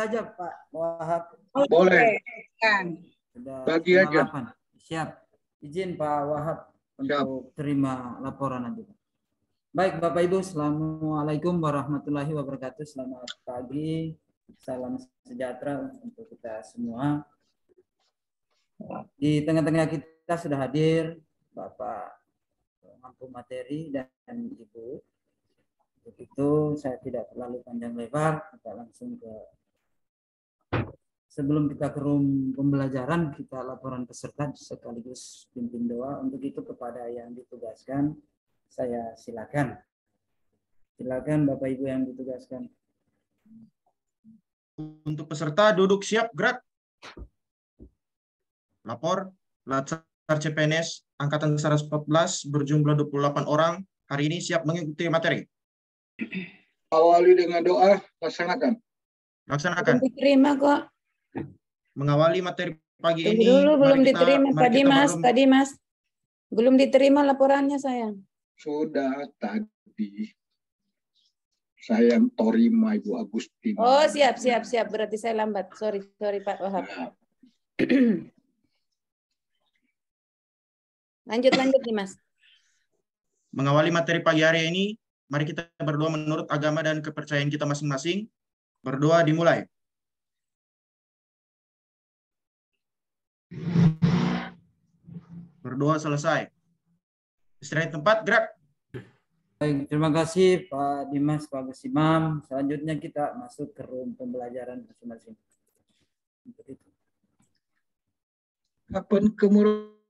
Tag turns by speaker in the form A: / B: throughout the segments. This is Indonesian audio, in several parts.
A: aja Pak Wahab.
B: Boleh.
A: Sudah
B: Bagi aja.
A: 8. Siap. Izin Pak Wahab untuk terima laporan nanti. Baik Bapak Ibu, Assalamualaikum warahmatullahi wabarakatuh. Selamat pagi, salam sejahtera untuk kita semua. Di tengah-tengah kita sudah hadir Bapak Mampu Materi dan Ibu. Untuk itu saya tidak terlalu panjang lebar, kita langsung ke sebelum kita ke room pembelajaran, kita laporan peserta sekaligus pimpin doa. Untuk itu kepada yang ditugaskan, saya silakan. Silakan Bapak Ibu yang ditugaskan.
B: Untuk peserta duduk siap, gerak. Lapor, Latsar CPNS Angkatan 114 berjumlah 28 orang hari ini siap mengikuti materi.
C: Awali dengan doa, laksanakan.
B: Laksanakan.
D: Belum diterima kok.
B: Mengawali materi pagi
D: Tunggu
B: ini.
D: dulu, belum
B: mari kita-
D: diterima
B: mari
D: tadi
B: kita
D: Mas,
B: berlom-
D: tadi Mas. Belum diterima laporannya sayang.
C: Sudah tadi saya terima Ibu Agustin.
D: Oh, siap. Berarti saya lambat. Sorry Pak Wahab.
C: Nah,
D: Lanjut nih Mas.
B: Mengawali materi pagi hari ini, mari kita berdoa menurut agama dan kepercayaan kita masing-masing. Berdoa dimulai. Berdoa selesai. Istirahat tempat, gerak.
A: Baik, terima kasih Pak Dimas, Pak Gus Imam. Selanjutnya kita masuk ke room pembelajaran masing-masing. Untuk itu.
C: kapan kemudian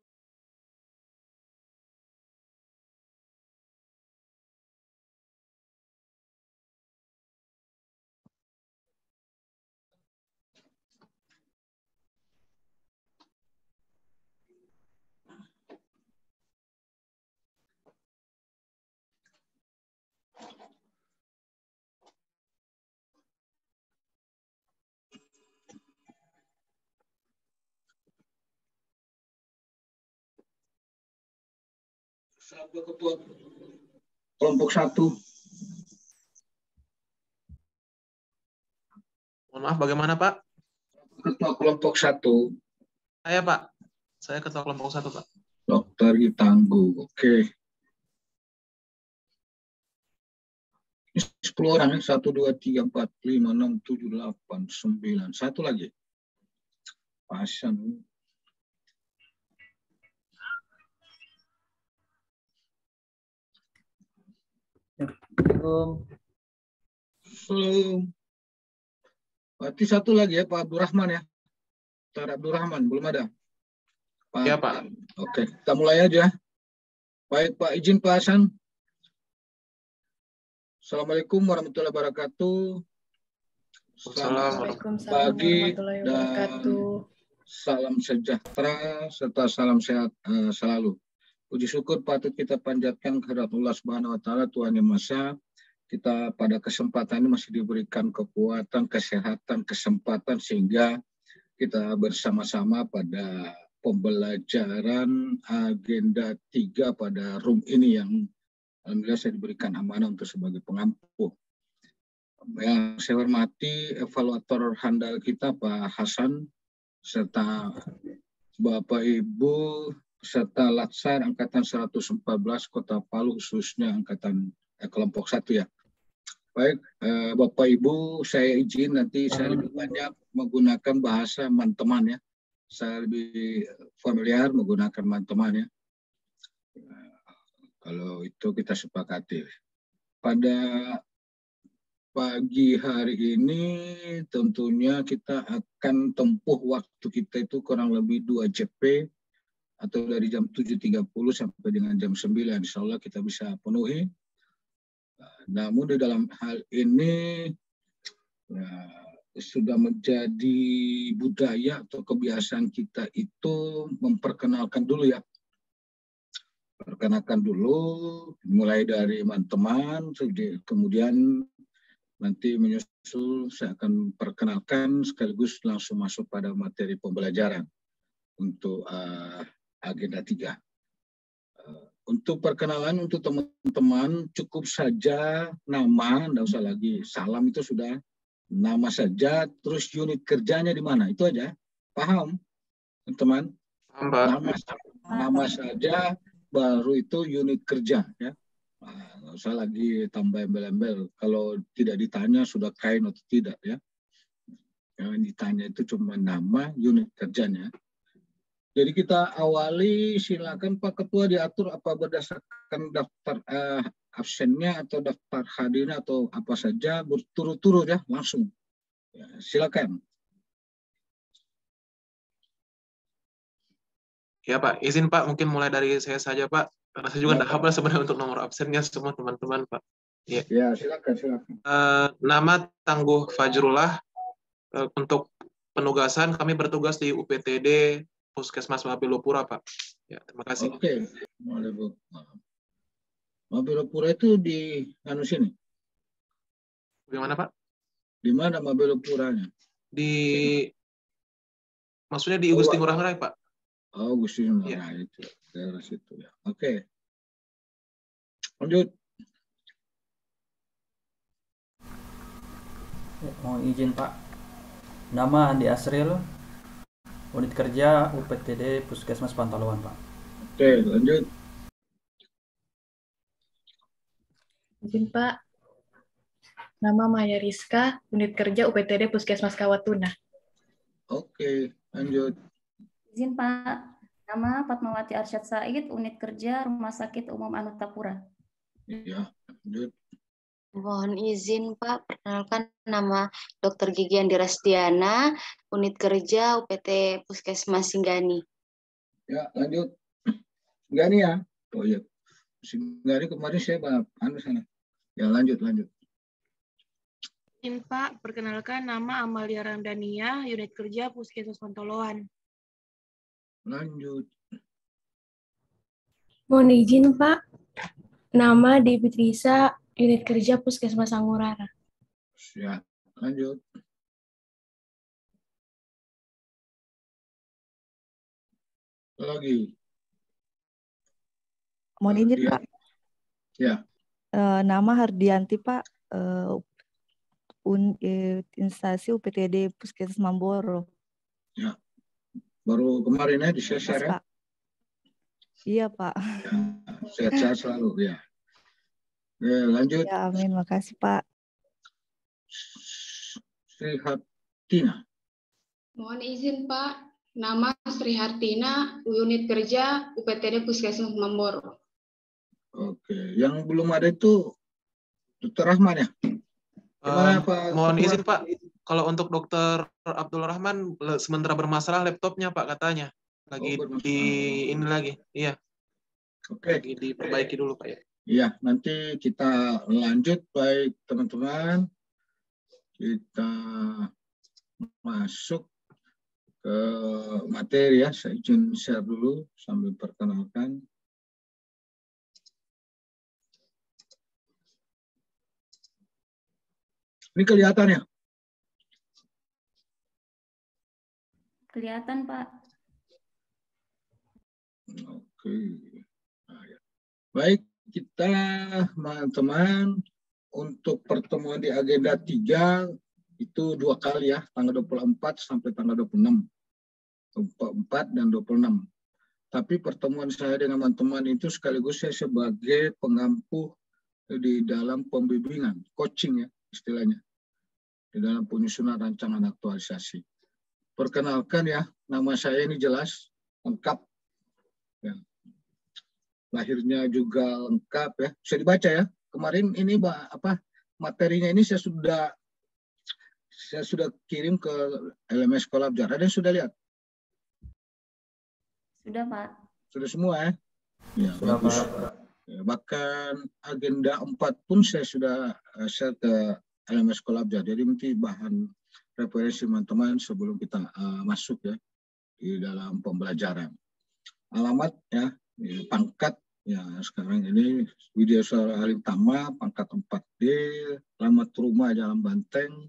C: ketua kelompok 1.
E: Mohon maaf, bagaimana Pak?
C: Ketua kelompok 1.
E: Saya Pak. Saya ketua kelompok 1 Pak.
C: Dokter Itanggu. Oke. Ini 10 orang ya. 1, 2, 3, 4, 5, 6, 7, 8, 9. Satu lagi. Pasien.
A: Assalamualaikum.
C: Berarti satu lagi ya Pak Abdurrahman ya. Pak Abdurrahman belum ada.
E: Ya Pak.
C: Oke, kita mulai aja. Baik Pak, izin Pak Hasan. Assalamualaikum warahmatullahi wabarakatuh. Selamat pagi dan salam sejahtera serta salam sehat selalu. Puji syukur patut kita panjatkan kehadirat Allah Subhanahu wa taala, Tuhan Yang Maha Esa. Kita pada kesempatan ini masih diberikan kekuatan, kesehatan, kesempatan sehingga kita bersama-sama pada pembelajaran agenda 3 pada room ini yang alhamdulillah saya diberikan amanah untuk sebagai pengampu. Yang saya hormati evaluator handal kita Pak Hasan serta Bapak Ibu serta Latsar Angkatan 114 Kota Palu khususnya angkatan kelompok 1 ya. Baik, Bapak Ibu, saya izin nanti saya lebih banyak menggunakan bahasa teman-teman ya. Saya lebih familiar menggunakan teman-teman ya. Kalau itu kita sepakati. Pada pagi hari ini tentunya kita akan tempuh waktu kita itu kurang lebih 2 JP atau dari jam 7.30 sampai dengan jam 9. Insya Allah kita bisa penuhi. Namun di dalam hal ini sudah menjadi budaya atau kebiasaan kita itu memperkenalkan dulu ya. Perkenalkan dulu, mulai dari teman-teman, kemudian nanti menyusul saya akan perkenalkan sekaligus langsung masuk pada materi pembelajaran untuk agenda 3. Untuk perkenalan untuk teman-teman cukup saja nama, tidak usah lagi salam itu sudah. Nama saja, terus unit kerjanya di mana? Itu aja. Paham, teman-teman? Nama saja, baru itu unit kerja. Ya. Nah, nggak usah lagi tambah embel-embel. Kalau tidak ditanya sudah kain atau tidak. Ya. Yang ditanya itu cuma nama, unit kerjanya. Jadi kita awali, silakan Pak Ketua diatur apa berdasarkan daftar absennya atau daftar hadirnya atau apa saja berturut-turut ya langsung. Ya, silakan.
E: Ya Pak, izin Pak, mungkin mulai dari saya saja Pak. Karena saya juga tidak hafal sebenarnya untuk nomor absennya semua teman-teman Pak. Ya,
C: silakan.
E: Nama Tangguh Fajrullah. Untuk penugasan kami bertugas di UPTD Puskesmas Mabelopura Pak. Ya, terima kasih.
C: Oke. Mabelopura itu di sini.
E: Bagaimana Pak?
C: Di mana Mabelopuranya?
E: Maksudnya di Gusti Ngurah Rai Pak.
C: Oh, Gusti Ngurah Rai itu daerah situ ya. Oke. Lanjut.
A: Mohon izin Pak. Nama Andi Asril, unit kerja UPTD Puskesmas Pantaloan Pak.
C: Oke, lanjut.
F: Izin Pak. Nama Maya Rizka, unit kerja UPTD Puskesmas Kawatuna.
C: Oke, lanjut.
G: Izin Pak. Nama Fatmawati Arsyad Said, unit kerja Rumah Sakit Umum Anutapura.
C: Iya, lanjut.
H: Mohon izin Pak, perkenalkan nama Dr. Gigi Andira Setiana, unit kerja UPT Puskesmas Singgani.
C: Ya, lanjut. Singgani ya? Oh iya. Singgani kemarin saya sana. Ya, lanjut.
F: Izin Pak, perkenalkan nama Amalia Ramdania, unit kerja Puskesmas Pantoloan.
C: Lanjut.
I: Mohon izin Pak, nama Dewi Trisa, unit kerja Puskesmas Sangurara.
C: Ya, lanjut. Lagi.
J: Mohon izin Pak.
C: Ya.
J: Nama Hardianti Pak, instansi UPTD Puskesmas Mamboro.
C: Ya. Baru kemarin ya di share ya?
I: Iya Pak.
C: Ya, sehat-sehat selalu ya. Ya, lanjut.
J: Ya, amin. Makasih Pak.
C: Sri Hartina.
K: Mohon izin Pak, nama Sri Hartina, unit kerja UPTD Puskesmas Mamboro.
C: Oke, yang belum ada itu Dr. Rahman ya? Gimana Pak?
E: Mohon izin Pak, kalau untuk Dr. Abdul Rahman sementara bermasalah laptopnya Pak katanya. Lagi ini lagi, iya.
C: Oke.
E: Lagi diperbaiki dulu Pak ya.
C: Iya, nanti kita lanjut baik teman-teman. Kita masuk ke materi ya. Saya izin share dulu sambil perkenalkan. Ini kelihatan ya?
G: Kelihatan Pak.
C: Oke. Nah, ya. Baik. Kita, teman-teman, untuk pertemuan di agenda 3 itu 2 kali ya, tanggal 24 sampai tanggal 26. 24 dan 26. Tapi pertemuan saya dengan teman-teman itu sekaligus saya sebagai pengampu di dalam pembimbingan, coaching ya istilahnya, di dalam penyusunan rancangan aktualisasi. Perkenalkan ya, nama saya ini jelas, lengkap. Ya. Lahirnya juga lengkap ya, bisa dibaca ya. Kemarin ini materinya ini saya sudah kirim ke LMS Kolabjar. Ada yang sudah lihat?
G: Sudah Pak.
C: Sudah semua ya? Ya,
A: sudah
C: bagus.
A: Pak.
C: Ya, bahkan agenda 4 pun saya sudah share ke LMS Kolabjar. Jadi nanti bahan referensi teman-teman sebelum kita masuk ya di dalam pembelajaran. Alamat ya. Pangkat ya sekarang ini Widya Saudara Halim Tama, pangkat 4D, alamat rumah Jalan Banteng,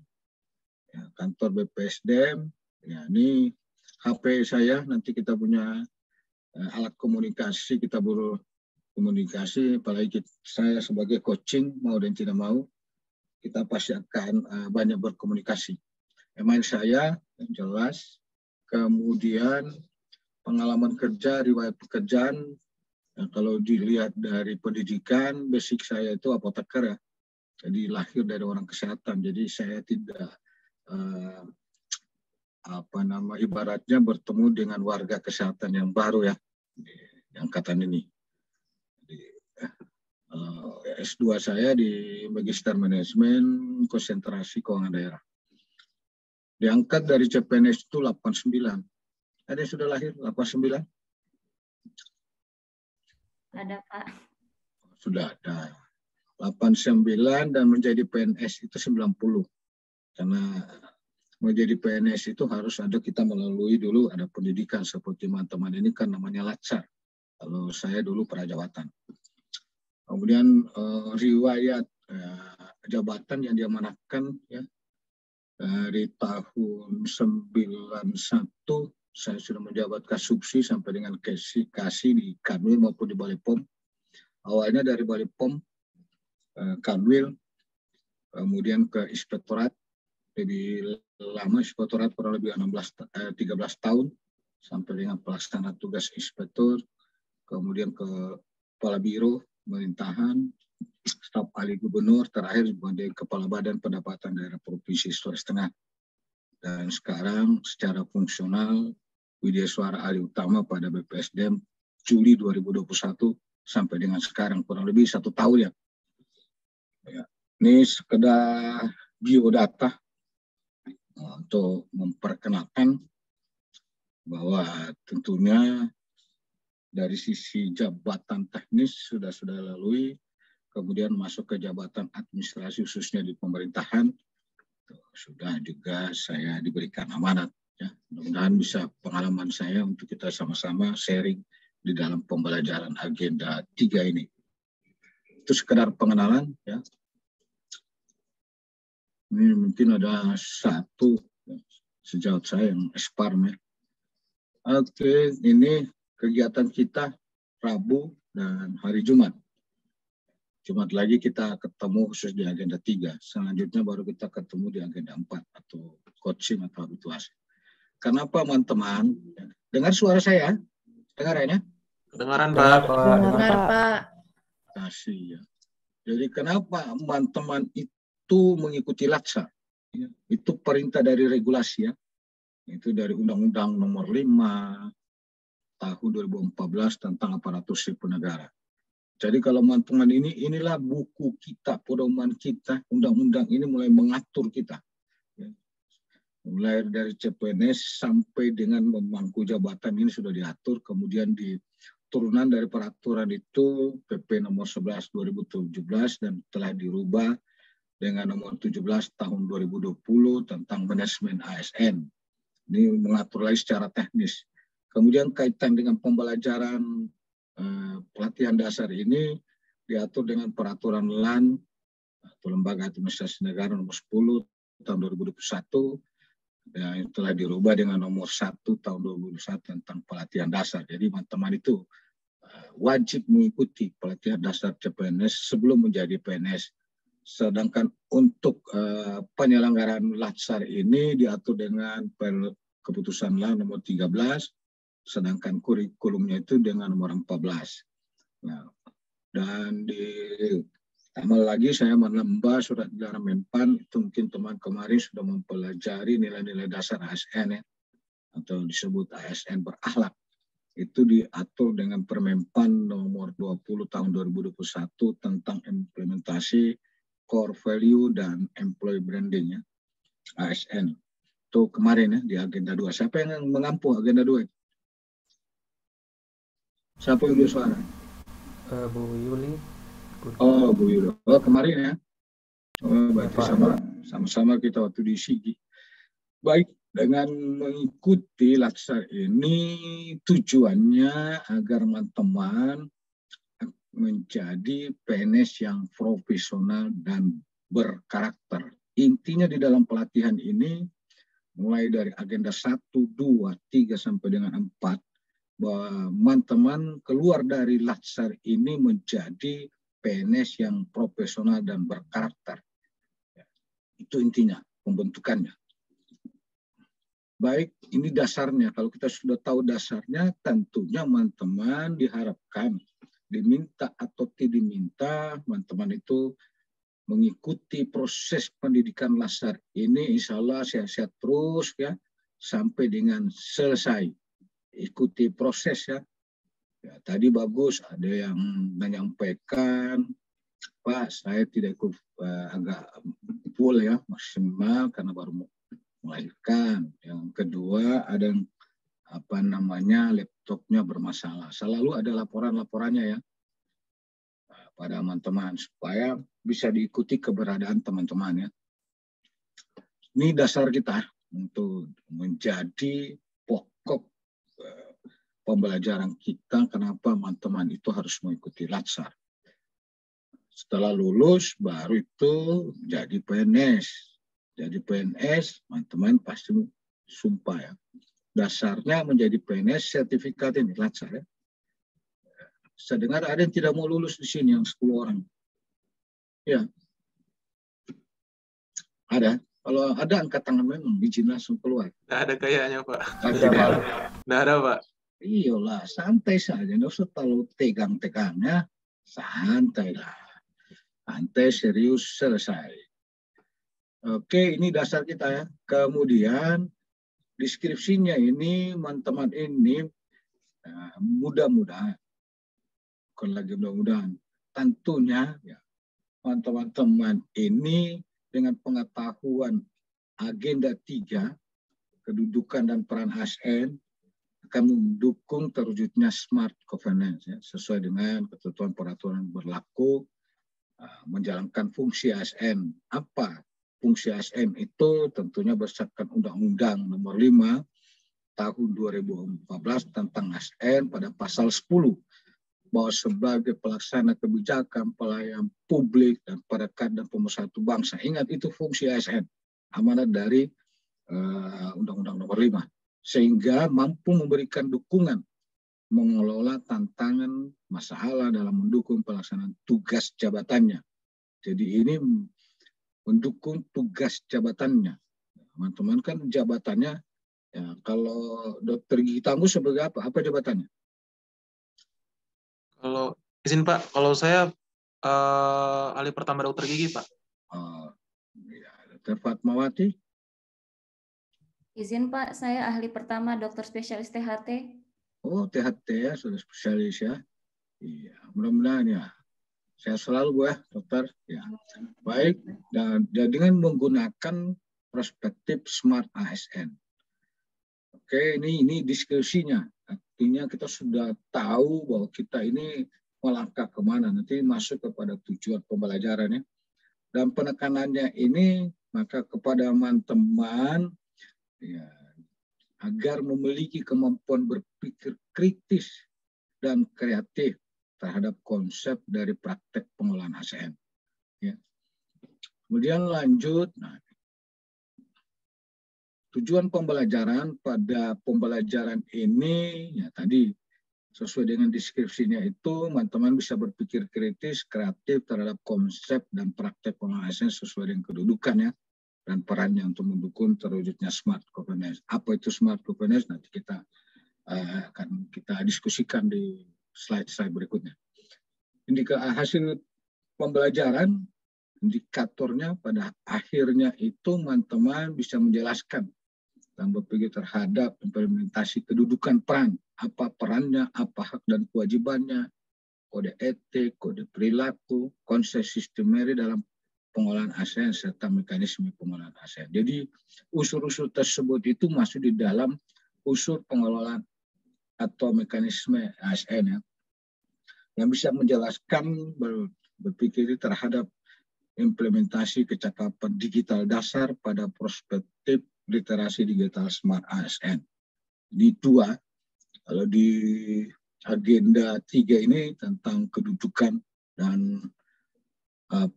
C: ya, kantor BPSDM. Ya, ini HP saya, nanti kita punya alat komunikasi, kita berkomunikasi, apalagi saya sebagai coaching mau dan tidak mau. kita pasti akan banyak berkomunikasi. Email saya yang jelas, kemudian pengalaman kerja, riwayat pekerjaan. Kalau dilihat dari pendidikan, basic saya itu apoteker ya. Jadi lahir dari orang kesehatan. Jadi saya tidak ibaratnya bertemu dengan warga kesehatan yang baru ya di angkatan ini. Jadi, S2 saya di Magister Manajemen Konsentrasi Keuangan Daerah. Diangkat dari CPNS itu 89. Ada yang sudah lahir 89?
G: Ada, Pak.
C: Sudah ada. 89 dan menjadi PNS itu 90. Karena menjadi PNS itu harus kita melalui dulu ada pendidikan seperti teman-teman ini kan namanya latsar. Kalau saya dulu prajabatan. Kemudian riwayat jabatan yang diamanahkan ya dari tahun 91 saya sudah menjabat Kasubsi sampai dengan Kasih di Kanwil maupun di Balai POM. Awalnya dari Balai POM, Kanwil, kemudian ke Inspektorat. Lebih lama Inspektorat kurang lebih 13 tahun sampai dengan pelaksana tugas inspektur, kemudian ke Kepala Biro Pemerintahan, staf ahli gubernur, terakhir sebagai Kepala Badan Pendapatan Daerah Provinsi Sulawesi Tengah. Dan sekarang secara fungsional Widya Suara ahli utama pada BPSDM Juli 2021 sampai dengan sekarang kurang lebih 1 tahun ya. Ini sekedar biodata untuk memperkenalkan bahwa tentunya dari sisi jabatan teknis sudah lalui, kemudian masuk ke jabatan administrasi khususnya di pemerintahan, sudah juga saya diberikan amanat. Ya. Mudah-mudahan bisa pengalaman saya untuk kita sama-sama sharing di dalam pembelajaran agenda 3 ini. Itu sekedar pengenalan. Ya. Ini mungkin ada satu sejauh saya yang Esparm ya. Oke, ini kegiatan kita Rabu dan hari Jumat. Jumat lagi kita ketemu khusus di agenda 3. Selanjutnya baru kita ketemu di agenda 4 atau coaching atau habituasi. Kenapa teman-teman? Dengar suara saya? Dengar ya?
E: Kedengaran Pak.
F: Dengar Pak.
C: Kasih ya. Jadi kenapa teman-teman itu mengikuti latsar? Ya, itu perintah dari regulasi ya. Itu dari Undang-Undang Nomor 5 tahun 2014 tentang aparatur sipil negara. Jadi kalau teman-teman inilah buku kita, pedoman kita, undang-undang ini mulai mengatur kita. Ya. Mulai dari CPNS sampai dengan memangku jabatan ini sudah diatur, kemudian di turunan dari peraturan itu PP nomor 11 2017 dan telah dirubah dengan nomor 17 tahun 2020 tentang manajemen ASN. Ini mengatur lagi secara teknis. Kemudian kaitan dengan pembelajaran pelatihan dasar ini diatur dengan peraturan LAN atau Lembaga Administrasi Negara nomor 10 tahun 2021 dan telah dirubah dengan nomor 1 tahun 2021 tentang pelatihan dasar. Jadi teman-teman itu wajib mengikuti pelatihan dasar CPNS sebelum menjadi PNS. Sedangkan untuk penyelenggaraan latsar ini diatur dengan keputusan LAN nomor 13, sedangkan kurikulumnya itu dengan nomor 14. Nah, dan tambah lagi saya menambah surat edaran Menpan, itu mungkin teman kemarin sudah mempelajari nilai-nilai dasar ASN ya, atau disebut ASN berakhlak. Itu diatur dengan Permenpan nomor 20 tahun 2021 tentang implementasi core value dan employee branding ya, ASN. Itu kemarin ya di agenda 2. Siapa yang mengampu agenda 2? Siapa yang suara?
L: Bu Yuli.
C: Oh, Bu Yuli. Oh, kemarin ya. Oh, berarti sama-sama kita waktu di Sigi. Baik, dengan mengikuti latsar ini tujuannya agar teman-teman menjadi PNS yang profesional dan berkarakter. Intinya di dalam pelatihan ini mulai dari agenda 1, 2, 3 sampai dengan 4 bahwa teman-teman keluar dari latsar ini menjadi PNS yang profesional dan berkarakter. Itu intinya pembentukannya. Baik, ini dasarnya. Kalau kita sudah tahu dasarnya, tentunya teman-teman diharapkan diminta atau tidak diminta, teman-teman itu mengikuti proses pendidikan Latsar ini, insya Allah sehat-sehat terus ya, sampai dengan selesai. Ikuti proses ya. Ya, tadi bagus, ada yang menyampaikan, Pak, saya tidak ikut agak full ya, maksimal karena baru melahirkan. Yang kedua ada yang laptopnya bermasalah. Selalu ada laporan-laporannya ya pada teman-teman supaya bisa diikuti keberadaan teman-teman ya. Ini dasar kita untuk menjadi pokok pembelajaran kita. Kenapa teman-teman itu harus mengikuti Latsar. Setelah lulus baru itu jadi PNS. Jadi PNS, teman-teman pasti sumpah ya. Dasarnya menjadi PNS sertifikat ini Latsar ya. Saya dengar ada yang tidak mau lulus di sini yang 10 orang. Ya. Ada. Kalau ada angkat tangan memang izin langsung keluar.
E: Nggak ada kayaknya Pak.
C: Nggak
E: ada Pak.
C: Iyalah, santai saja. Nggak usah terlalu tegang-tegangnya. Santai lah. Santai, serius, selesai. Oke, ini dasar kita ya. Kemudian deskripsinya ini, teman-teman ini mudah-mudahan, bukan lagi mudah-mudahan, tentunya ya, teman-teman ini dengan pengetahuan agenda 3, kedudukan dan peran ASN, akan mendukung terwujudnya smart governance ya, sesuai dengan ketentuan peraturan berlaku, menjalankan fungsi ASN. Apa fungsi ASN itu? Tentunya berdasarkan Undang-Undang Nomor 5 Tahun 2014 tentang ASN pada pasal 10, bahwa sebagai pelaksana kebijakan, pelayan publik, dan perekat dan pemersatu bangsa. Ingat, itu fungsi ASN, amanat dari Undang-Undang Nomor 5. Sehingga mampu memberikan dukungan, mengelola tantangan, masalah dalam mendukung pelaksanaan tugas jabatannya. Jadi ini mendukung tugas jabatannya. Teman-teman kan jabatannya, ya, kalau Dokter Gigi Tangguh sebagai apa? Apa jabatannya?
E: Kalau izin Pak, kalau saya ahli pertama dokter gigi Pak.
C: Ya, Dokter Fatmawati.
G: Izin Pak, saya ahli pertama dokter spesialis THT.
C: Oh, THT ya, sudah spesialis ya. Iya, mudah-mudahan ya. Saya selalu Bu ya, dokter. Ya. Baik, dan dengan menggunakan perspektif smart ASN. Oke, ini diskusinya. Artinya kita sudah tahu bahwa kita ini melangkah kemana. Nanti masuk kepada tujuan pembelajarannya. Dan penekanannya ini maka kepada teman-teman ya, agar memiliki kemampuan berpikir kritis dan kreatif terhadap konsep dari praktek pengolahan ASN. Ya. Kemudian lanjut, tujuan pembelajaran pada pembelajaran ini, ya tadi sesuai dengan deskripsinya itu, teman-teman bisa berpikir kritis, kreatif terhadap konsep dan praktek pengolahan ASN sesuai dengan kedudukannya dan perannya untuk mendukung terwujudnya smart governance. Apa itu smart governance? Nanti kita akan kita diskusikan di slide-slide berikutnya. Hasil pembelajaran, indikatornya pada akhirnya itu teman-teman bisa menjelaskan dan berpikir terhadap implementasi kedudukan peran. Apa perannya, apa hak dan kewajibannya, kode etik, kode perilaku, konsep sistemeri dalam pengolahan ASN, serta mekanisme pengolahan ASN. Jadi unsur-unsur tersebut itu masuk di dalam unsur pengelolaan atau mekanisme ASN ya, yang bisa menjelaskan berpikir terhadap implementasi kecakapan digital dasar pada perspektif literasi digital smart ASN. Di 2, kalau di agenda 3 ini tentang kedudukan dan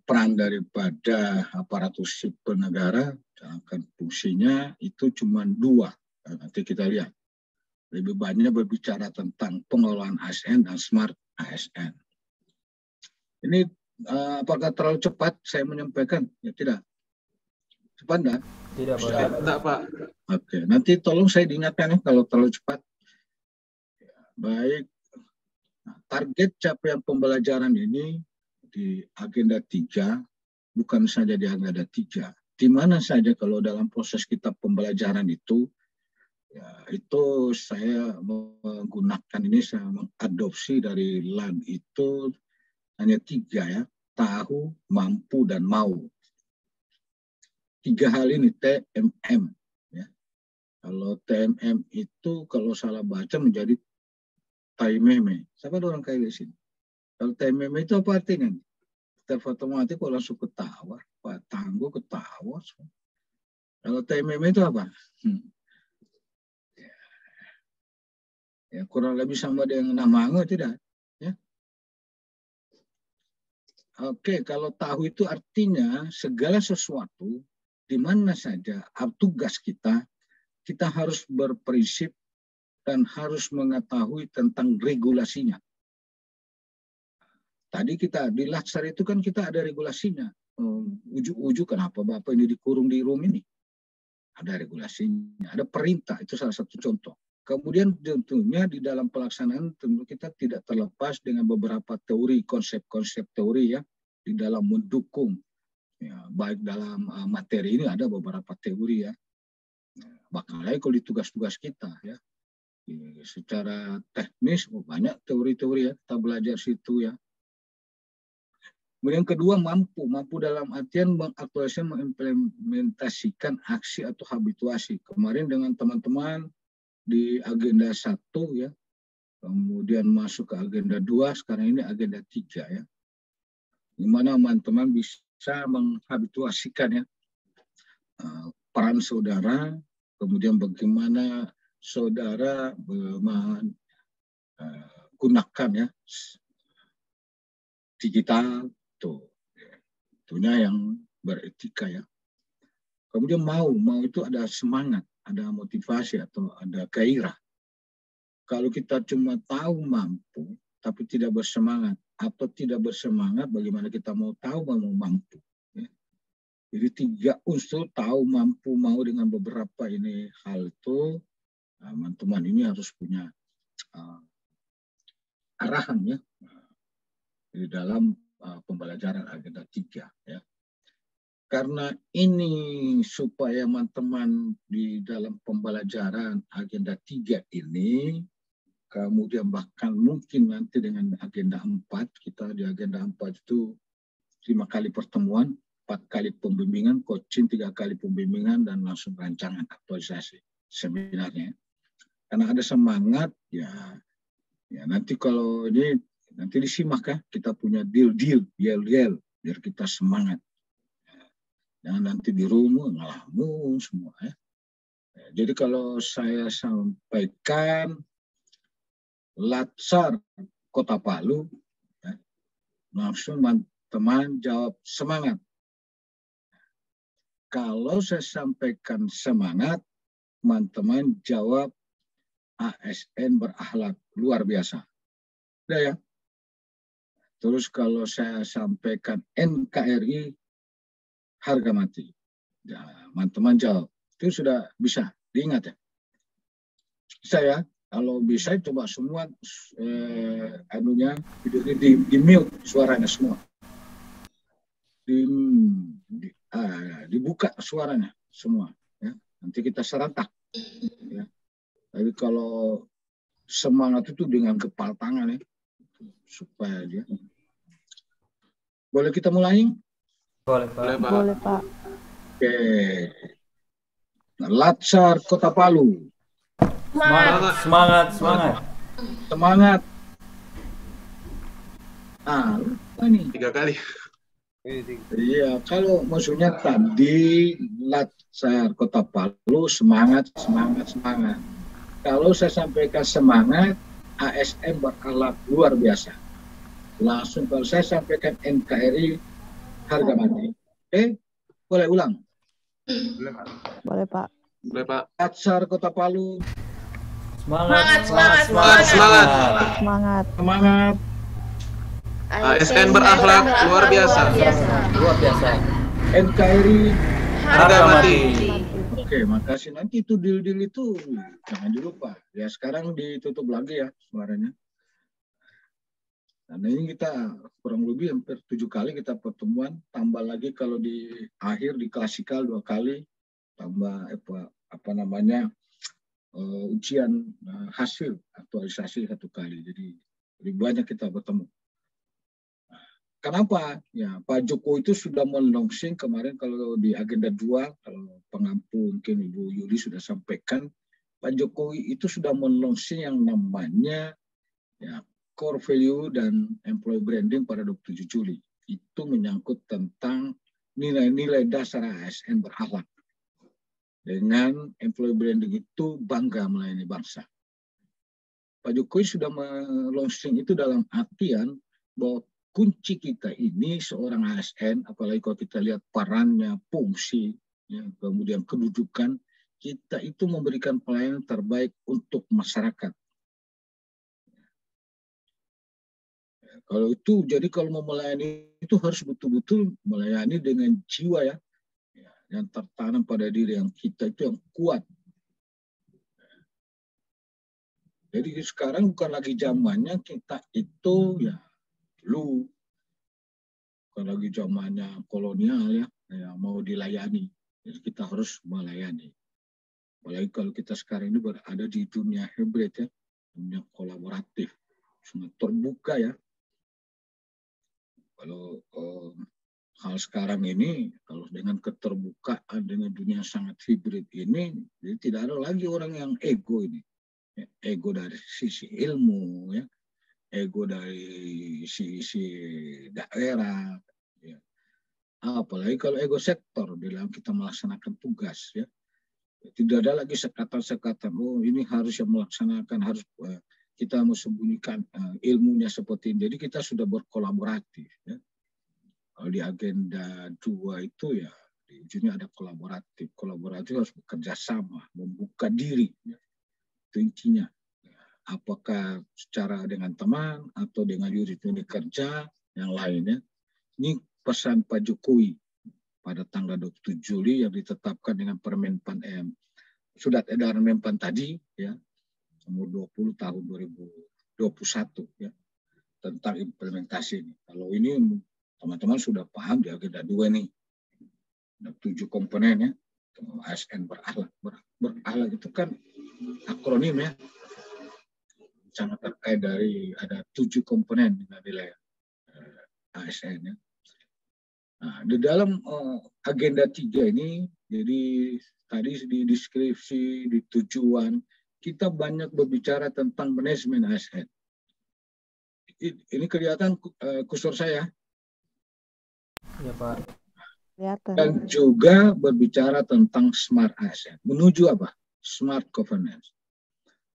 C: peran daripada aparatur sipil negara, sedangkan fungsinya itu cuma 2. Nanti kita lihat. Lebih banyak berbicara tentang pengelolaan ASN dan smart ASN. Ini apakah terlalu cepat saya menyampaikan? Ya tidak. Cepat enggak?
L: Tidak, Pak.
E: Enggak, Pak.
C: Oke, nanti tolong saya diingatkan ya kalau terlalu cepat. Baik. Nah, target capaian pembelajaran ini di agenda 3, bukan saja di agenda 3. Di mana saja kalau dalam proses kita pembelajaran itu, ya, itu saya menggunakan ini, saya mengadopsi dari LAN itu hanya 3 ya, tahu, mampu, dan mau. 3 hal ini TMM. Ya. Kalau TMM itu kalau salah baca menjadi taimeme. Siapa ada orang kaya di sini? Kalau taimeme itu apa artinya? Secara otomatis kalau langsung ketawa, Pak Tangguh ketawa. Kalau taimeme itu apa? Ya, kurang lebih sama dengan namango tidak? Ya. Oke, kalau tahu itu artinya segala sesuatu di mana saja tugas kita harus berprinsip dan harus mengetahui tentang regulasinya. Tadi kita di Latsar itu kan kita ada regulasinya. Ujuk-ujuk kenapa Bapak ini dikurung di room ini? Ada regulasinya, ada perintah, itu salah satu contoh. Kemudian tentunya di dalam pelaksanaan tentu kita tidak terlepas dengan beberapa teori, konsep-konsep teori ya, di dalam mendukung. Ya, baik dalam materi ini ada beberapa teori ya. Bahkan lagi kalau di tugas-tugas kita ya. Secara teknis banyak teori-teori ya, kita belajar situ ya. Kemudian kedua mampu dalam artian mengaktualisasi, mengimplementasikan aksi atau habituasi. Kemarin dengan teman-teman di agenda 1 ya, kemudian masuk ke agenda 2, sekarang ini agenda 3 ya. Di mana teman-teman bisa menghabituasikan ya peran saudara, kemudian bagaimana saudara menggunakan ya digital tuh, tentunya yang beretika ya. Kemudian mau itu ada semangat, ada motivasi atau ada gairah. Kalau kita cuma tahu mampu tapi tidak bersemangat, atau tidak bersemangat, bagaimana kita mau tahu mau mampu? Ya. Jadi 3 unsur tahu, mampu, mau dengan beberapa ini hal itu, teman-teman ini harus punya arahan ya di dalam pembelajaran agenda 3 ya. Karena ini supaya teman-teman di dalam pembelajaran agenda 3 ini, kemudian bahkan mungkin nanti dengan agenda 4, kita di agenda 4 itu 5 kali pertemuan, 4 kali pembimbingan, coaching, 3 kali pembimbingan, dan langsung rancangan aktualisasi seminarnya. Karena ada semangat, ya nanti kalau ini, nanti disimak ya, kita punya deal, yel, biar kita semangat. Jangan nanti di rumah ngelamun semua ya. Jadi kalau saya sampaikan Latsar Kota Palu, ya, langsung teman jawab semangat. Kalau saya sampaikan semangat, teman-teman jawab ASN berakhlak luar biasa. Udah ya. Terus kalau saya sampaikan NKRI harga mati, ya, teman-teman jawab. Itu sudah bisa diingat ya. Saya kalau bisa coba semua di mute suaranya semua. Dibuka suaranya semua ya. Nanti kita serentak ya. Tapi kalau semangat itu dengan kepal tangan ya, supaya dia. Boleh kita mulai?
L: Boleh, Pak.
J: Boleh, Pak.
C: Oke. Latsar Kota Palu.
L: Semangat.
C: Semangat. Lupa nih.
E: 3 kali.
C: Iya, kalau maksudnya tadi Latsar Kota Palu semangat. Kalau saya sampaikan semangat, ASN berakhlak luar biasa. Langsung kalau saya sampaikan NKRI harga mati. Oke, boleh ulang?
J: Boleh, Pak.
E: Boleh, Pak.
C: Latsar Kota Palu.
J: Semangat.
E: ASN berakhlak luar biasa.
L: Luar biasa.
C: NKRI
E: Harga mati.
C: Oke, makasih. Nanti itu deal-deal itu jangan dilupa. Ya sekarang ditutup lagi ya suaranya. Nah ini kita kurang lebih hampir 7 kali kita pertemuan, tambah lagi kalau di akhir di klasikal 2 kali, tambah apa namanya ujian hasil aktualisasi 1 kali. Jadi lebih banyak kita bertemu. Kenapa? Ya Pak Joko itu sudah men-launching kemarin kalau di agenda 2, kalau pengampu mungkin Ibu Yuli sudah sampaikan, Pak Jokowi itu sudah men-launching yang namanya ya core value dan employee branding pada 27 Juli. Itu menyangkut tentang nilai-nilai dasar ASN berakhlak. Dengan employee branding itu bangga melayani bangsa. Pak Jokowi sudah launching itu dalam artian bahwa kunci kita ini seorang ASN, apalagi kalau kita lihat perannya, fungsi, ya, kemudian kedudukan, kita itu memberikan pelayanan terbaik untuk masyarakat. Kalau itu, jadi kalau mau melayani itu harus betul-betul melayani dengan jiwa ya, yang tertanam pada diri yang kita itu yang kuat. Jadi sekarang bukan lagi zamannya kita itu ya dulu, bukan lagi zamannya kolonial ya mau dilayani. Jadi kita harus melayani. Apalagi kalau kita sekarang ini berada di dunia hybrid ya, dunia kolaboratif, semua terbuka ya. Kalau hal sekarang ini, kalau dengan keterbukaan dengan dunia sangat hibrid ini, jadi tidak ada lagi orang yang ego ini. Ya, ego dari sisi ilmu, ya, ego dari sisi daerah. Ya. Apalagi kalau ego sektor, dalam kita melaksanakan tugas. Ya. Tidak ada lagi sekatan-sekatan, oh ini harus yang melaksanakan, harus kita sembunyikan ilmunya seperti ini. Jadi kita sudah berkolaboratif. Ya. Kalau di agenda 2 itu ya di ujungnya ada kolaboratif. Kolaboratif harus bekerja sama, membuka diri. Ya. Itu intinya. Ya. Apakah secara dengan teman atau dengan unit kerja yang lainnya. Ini pesan Pak Jokowi pada tanggal 27 Juli yang ditetapkan dengan Permenpan surat edaran Menpan tadi ya. Nomor 20 tahun 2021 ya tentang implementasi ini. Kalau ini teman-teman sudah paham di agenda 2 nih. Ada 7 komponen ya. ASN berakhlak. Berakhlak itu kan akronim ya. Sangat terkait dari ada 7 komponen nilai ASN ya. Nah, di dalam agenda 3 ini jadi tadi di deskripsi, di tujuan kita banyak berbicara tentang manajemen ASN. Ini kelihatan kursor saya.
L: Ya, Pak.
C: Dan juga berbicara tentang smart ASN. Menuju apa? Smart governance.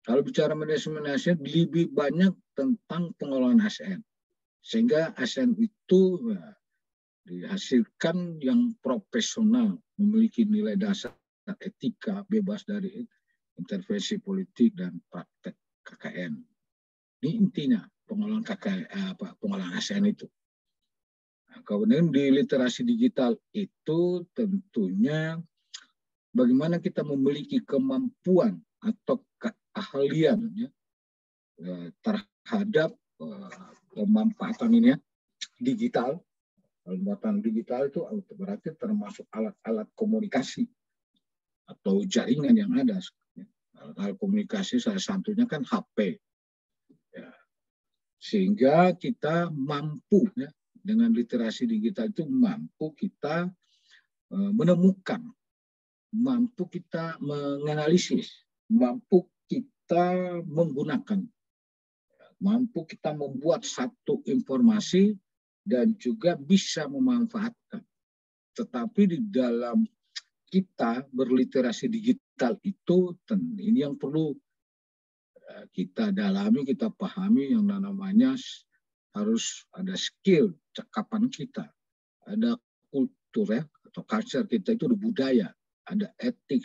C: Kalau bicara manajemen ASN, lebih banyak tentang pengelolaan ASN. Sehingga ASN itu dihasilkan yang profesional, memiliki nilai dasar etika, bebas dari intervensi politik dan praktek KKN. Ini intinya pengelolaan pengelolaan ASN itu. Nah, kemudian di literasi digital itu tentunya bagaimana kita memiliki kemampuan atau keahlian ya, terhadap pemanfaatan ini ya, digital. Pemanfaatan digital itu berarti termasuk alat-alat komunikasi atau jaringan yang ada. Alat komunikasi salah satunya kan HP. Ya. Sehingga kita mampu ya, dengan literasi digital itu mampu kita menemukan, mampu kita menganalisis, mampu kita menggunakan, mampu kita membuat satu informasi dan juga bisa memanfaatkan. Tetapi di dalam kita berliterasi digital itu, ini yang perlu kita dalami, kita pahami yang namanya harus ada skill, cakapan kita, ada kultur ya, atau culture kita itu ada budaya, ada etik,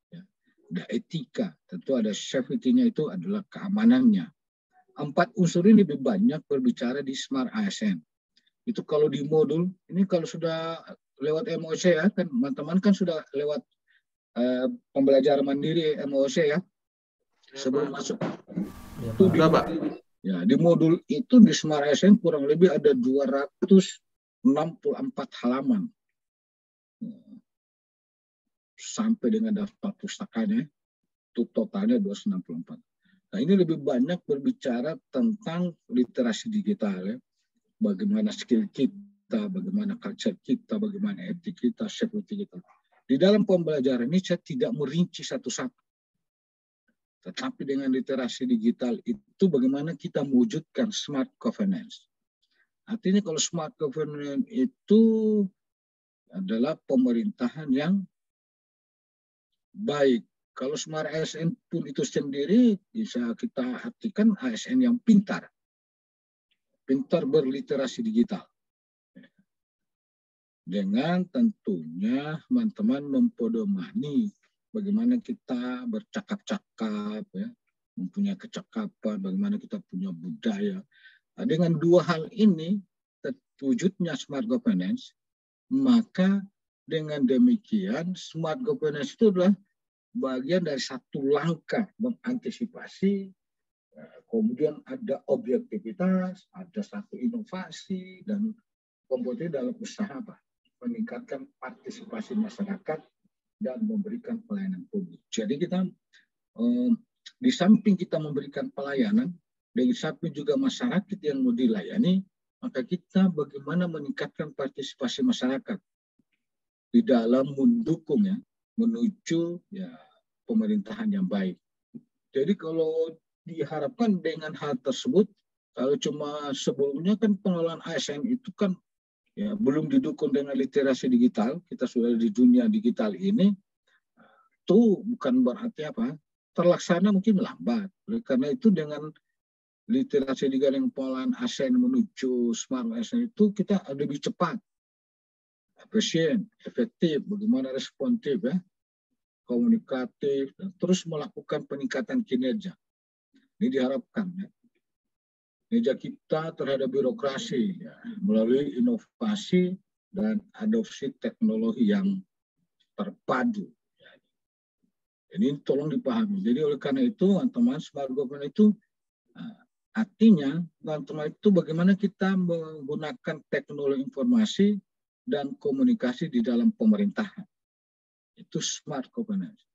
C: ya, ada etika, tentu ada safety-nya itu adalah keamanannya. 4 unsur ini lebih banyak berbicara di Smart ASN. Itu kalau di modul, ini kalau sudah lewat MOC ya, kan teman-teman kan sudah lewat pembelajaran mandiri MOC ya. Sebelum masuk itu di modul itu di Smart ASN kurang lebih ada 264 halaman sampai dengan daftar pustakanya itu totalnya 264. Nah, ini lebih banyak berbicara tentang literasi digital ya. Bagaimana skill kita, bagaimana culture kita, bagaimana etik kita, security kita. Di dalam pembelajaran ini saya tidak merinci satu-satu. Tetapi dengan literasi digital itu bagaimana kita mewujudkan smart governance. Artinya kalau smart governance itu adalah pemerintahan yang baik. Kalau smart ASN pun itu sendiri bisa kita artikan ASN yang pintar. Pintar berliterasi digital. Dengan tentunya teman-teman mempedomani bagaimana kita bercakap-cakap, ya, mempunyai kecakapan, bagaimana kita punya budaya. Nah, dengan dua hal ini, terwujudnya smart governance, maka dengan demikian smart governance itu adalah bagian dari satu langkah mengantisipasi, kemudian ada objektivitas, ada satu inovasi, dan kemudian dalam usaha apa? Meningkatkan partisipasi masyarakat dan memberikan pelayanan publik. Jadi kita di samping kita memberikan pelayanan, di samping juga masyarakat yang mau dilayani, maka kita bagaimana meningkatkan partisipasi masyarakat di dalam mendukung ya menuju ya pemerintahan yang baik. Jadi kalau diharapkan dengan hal tersebut, kalau cuma sebelumnya kan pengelolaan ASN itu kan ya, belum didukung dengan literasi digital, kita sudah di dunia digital ini, itu bukan berarti apa, terlaksana mungkin lambat. Karena itu dengan literasi digital yang pengelolaan ASN menuju smart ASN itu kita lebih cepat, efisien, efektif, bagaimana responsif ya, komunikatif, dan terus melakukan peningkatan kinerja. Ini diharapkan ya. Kinerja kita terhadap birokrasi ya, melalui inovasi dan adopsi teknologi yang terpadu. Ya. Ini tolong dipahami. Jadi oleh karena itu, teman-teman, smart government itu artinya, teman-teman itu bagaimana kita menggunakan teknologi informasi dan komunikasi di dalam pemerintahan. Itu smart governance.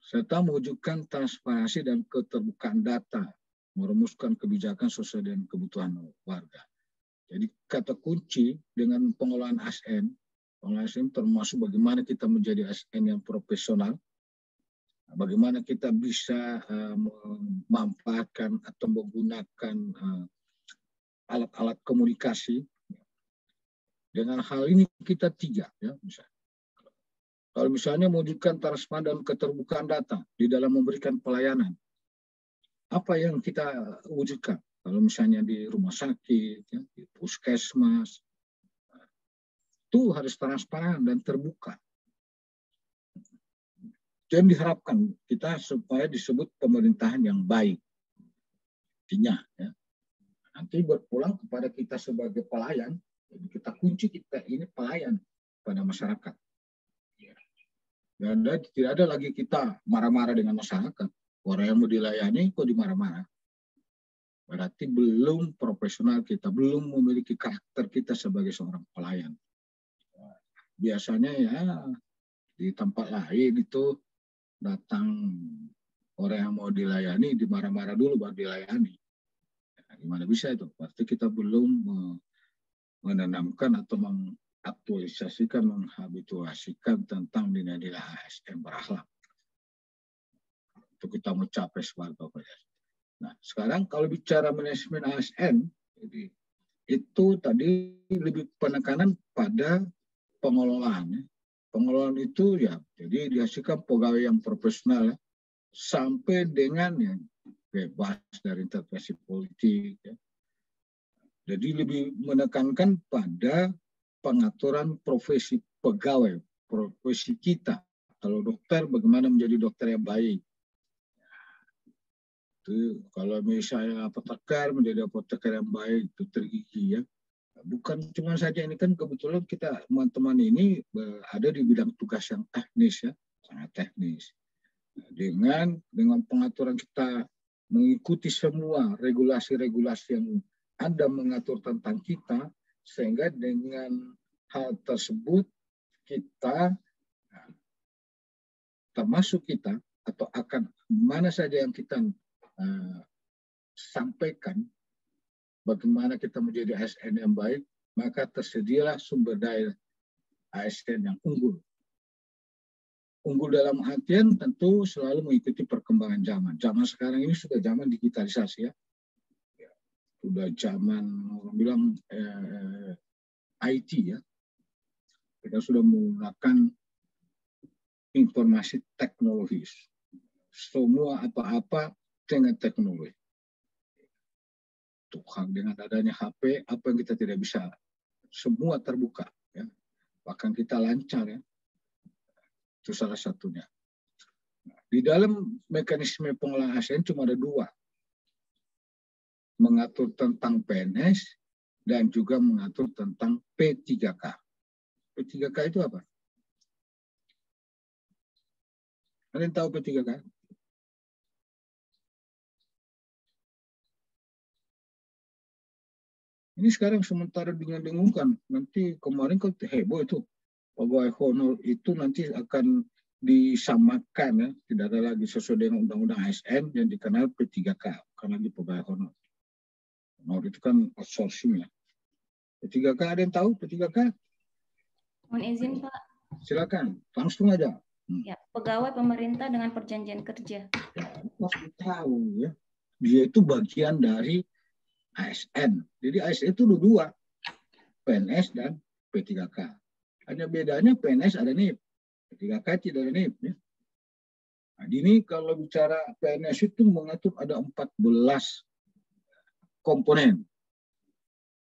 C: Serta mewujudkan transparansi dan keterbukaan data, merumuskan kebijakan sesuai dengan kebutuhan warga. Jadi kata kunci dengan pengelolaan ASN, pengelolaan ASN termasuk bagaimana kita menjadi ASN yang profesional, bagaimana kita bisa memanfaatkan atau menggunakan alat-alat komunikasi. Dengan hal ini kita tiga, ya misalnya. Kalau misalnya mewujudkan transparansi dan keterbukaan data di dalam memberikan pelayanan, apa yang kita wujudkan? Kalau misalnya di rumah sakit, ya, di puskesmas, itu harus transparan dan terbuka. Dan diharapkan kita supaya disebut pemerintahan yang baik. Artinya, ya, nanti berpulang kepada kita sebagai pelayan, jadi kita kunci kita ini pelayan pada masyarakat. Dan tidak ada lagi kita marah-marah dengan masyarakat. Orang yang mau dilayani kok dimarah-marah. Berarti belum profesional kita, belum memiliki karakter kita sebagai seorang pelayan. Biasanya ya di tempat lain itu datang orang yang mau dilayani, dimarah-marah dulu baru dilayani. Nah, gimana bisa itu? Berarti kita belum menanamkan atau mengaktualisasikan, menghabituasikan tentang nilai-nilai ASN berakhlak. Untuk kita mencapai smart governance. Nah, sekarang kalau bicara manajemen ASN, jadi itu tadi lebih penekanan pada pengelolaan. Ya. Pengelolaan itu ya, jadi dihasilkan pegawai yang profesional ya, sampai dengan ya, bebas dari intervensi politik. Ya. Jadi lebih menekankan pada pengaturan profesi pegawai, profesi kita. Kalau dokter, bagaimana menjadi dokter yang baik. Itu kalau misalnya apoteker menjadi apoteker yang baik, dokter gigi ya, Bukan cuma saja ini kan kebetulan kita teman-teman ini ada di bidang tugas yang teknis ya, sangat teknis. Dengan pengaturan kita mengikuti semua regulasi-regulasi yang ada mengatur tentang kita, sehingga dengan hal tersebut kita termasuk kita atau akan mana saja yang kita sampaikan, bagaimana kita menjadi ASN yang baik, maka tersedialah sumber daya ASN yang unggul. Unggul dalam artian tentu selalu mengikuti perkembangan zaman. Zaman sekarang ini sudah zaman digitalisasi ya. Sudah zaman orang bilang IT ya. Kita sudah menggunakan informasi teknologis. Semua apa-apa dengan teknologi. Tuhan dengan adanya HP, apa yang kita tidak bisa, semua terbuka. Ya. Bahkan kita lancar ya. Itu salah satunya. Di dalam mekanisme pengolahan ASN cuma ada dua. Mengatur tentang PNS dan juga mengatur tentang P3K. P3K itu apa? Kalian tahu P3K? Ini sekarang sementara dengung-dengungkan. Nanti kemarin kan heboh itu. Pegawai honor itu nanti akan disamakan ya. Tidak ada lagi sesuai dengan undang-undang ASN yang dikenal P3K. Bukan lagi pegawai honor. Honor itu kan outsourcing ya. P3K ada yang tahu P3K?
G: Mohon izin Pak.
C: Silakan, langsung aja.
G: Ya, pegawai pemerintah dengan perjanjian kerja.
C: Ya, pasti tahu ya. Dia itu bagian dari ASN. Jadi ASN itu dua, PNS dan P3K. Hanya bedanya PNS ada NIP, P3K tidak ada NIP. Ya. Nah, ini kalau bicara PNS itu mengatur ada 14 komponen.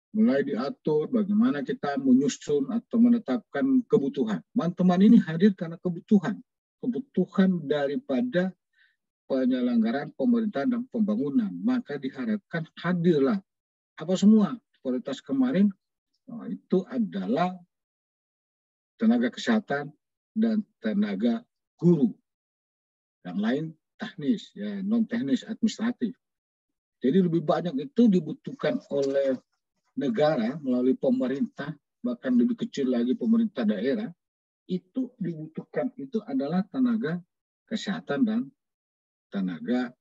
C: Mulai diatur bagaimana kita menyusun atau menetapkan kebutuhan. Teman-teman ini hadir karena kebutuhan. Kebutuhan daripada penyelenggaraan pemerintahan dan pembangunan, maka diharapkan hadirlah apa semua prioritas kemarin itu adalah tenaga kesehatan dan tenaga guru, yang lain teknis ya, non teknis administratif. Jadi lebih banyak itu dibutuhkan oleh negara melalui pemerintah, bahkan lebih kecil lagi pemerintah daerah, itu dibutuhkan itu adalah tenaga kesehatan dan tenaga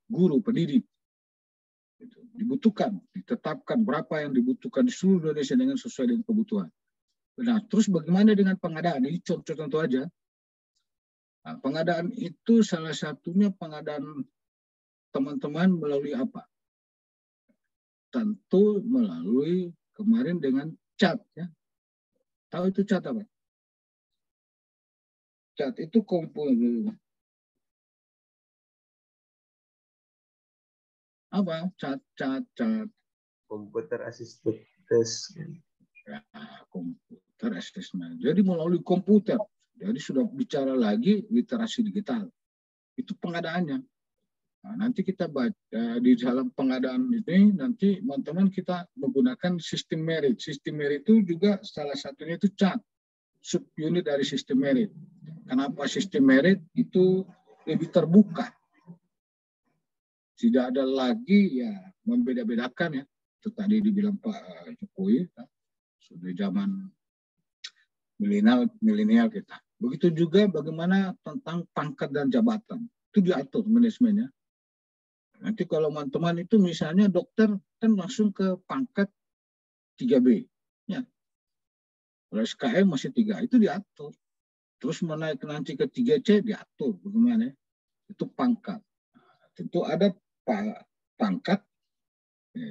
C: guru pendidik. Dibutuhkan, ditetapkan berapa yang dibutuhkan di seluruh Indonesia dengan sesuai dengan kebutuhan. Nah, terus bagaimana dengan pengadaan? Ini contoh tentu aja. Nah, pengadaan itu salah satunya pengadaan teman-teman melalui apa? Tentu melalui kemarin dengan CAT. Ya. Tahu itu CAT apa? CAT itu komponen. Apa? CAT.
M: Computer Assisted Test.
C: Ya, komputer assessment. Jadi melalui komputer. Jadi sudah bicara lagi literasi digital. Itu pengadaannya. Nah, nanti kita baca di dalam pengadaan ini, nanti teman-teman kita menggunakan sistem merit. Sistem merit itu juga salah satunya itu CAT. Subunit dari sistem merit. Kenapa sistem merit itu lebih terbuka? Tidak ada lagi ya membeda-bedakan ya. Itu tadi dibilang Pak Jokowi, sudah zaman milenial kita. Begitu juga bagaimana tentang pangkat dan jabatan. Itu diatur manajemennya. Nanti kalau teman-teman itu misalnya dokter kan langsung ke pangkat 3B. Ya. Kalau SKM masih 3, itu diatur. Terus menaik nanti ke 3C diatur. Bagaimana? Itu pangkat. Tentu ada pangkat,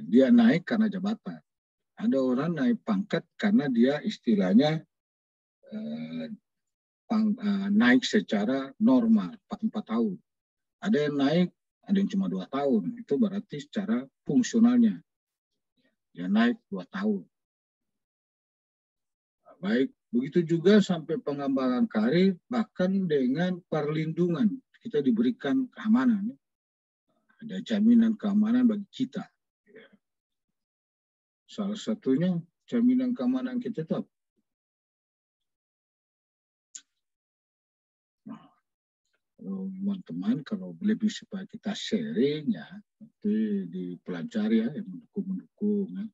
C: dia naik karena jabatan. Ada orang naik pangkat karena dia istilahnya naik secara normal, 4 tahun. Ada yang naik, ada yang cuma 2 tahun. Itu berarti secara fungsionalnya. Dia naik 2 tahun. Baik, begitu juga sampai pengembangan karir, bahkan dengan perlindungan. Kita diberikan keamanan. Ada jaminan keamanan bagi kita. Salah satunya jaminan keamanan kita itu apa? Nah, teman-teman kalau lebih supaya kita sharing ya, nanti dipelajari ya, yang mendukung ya.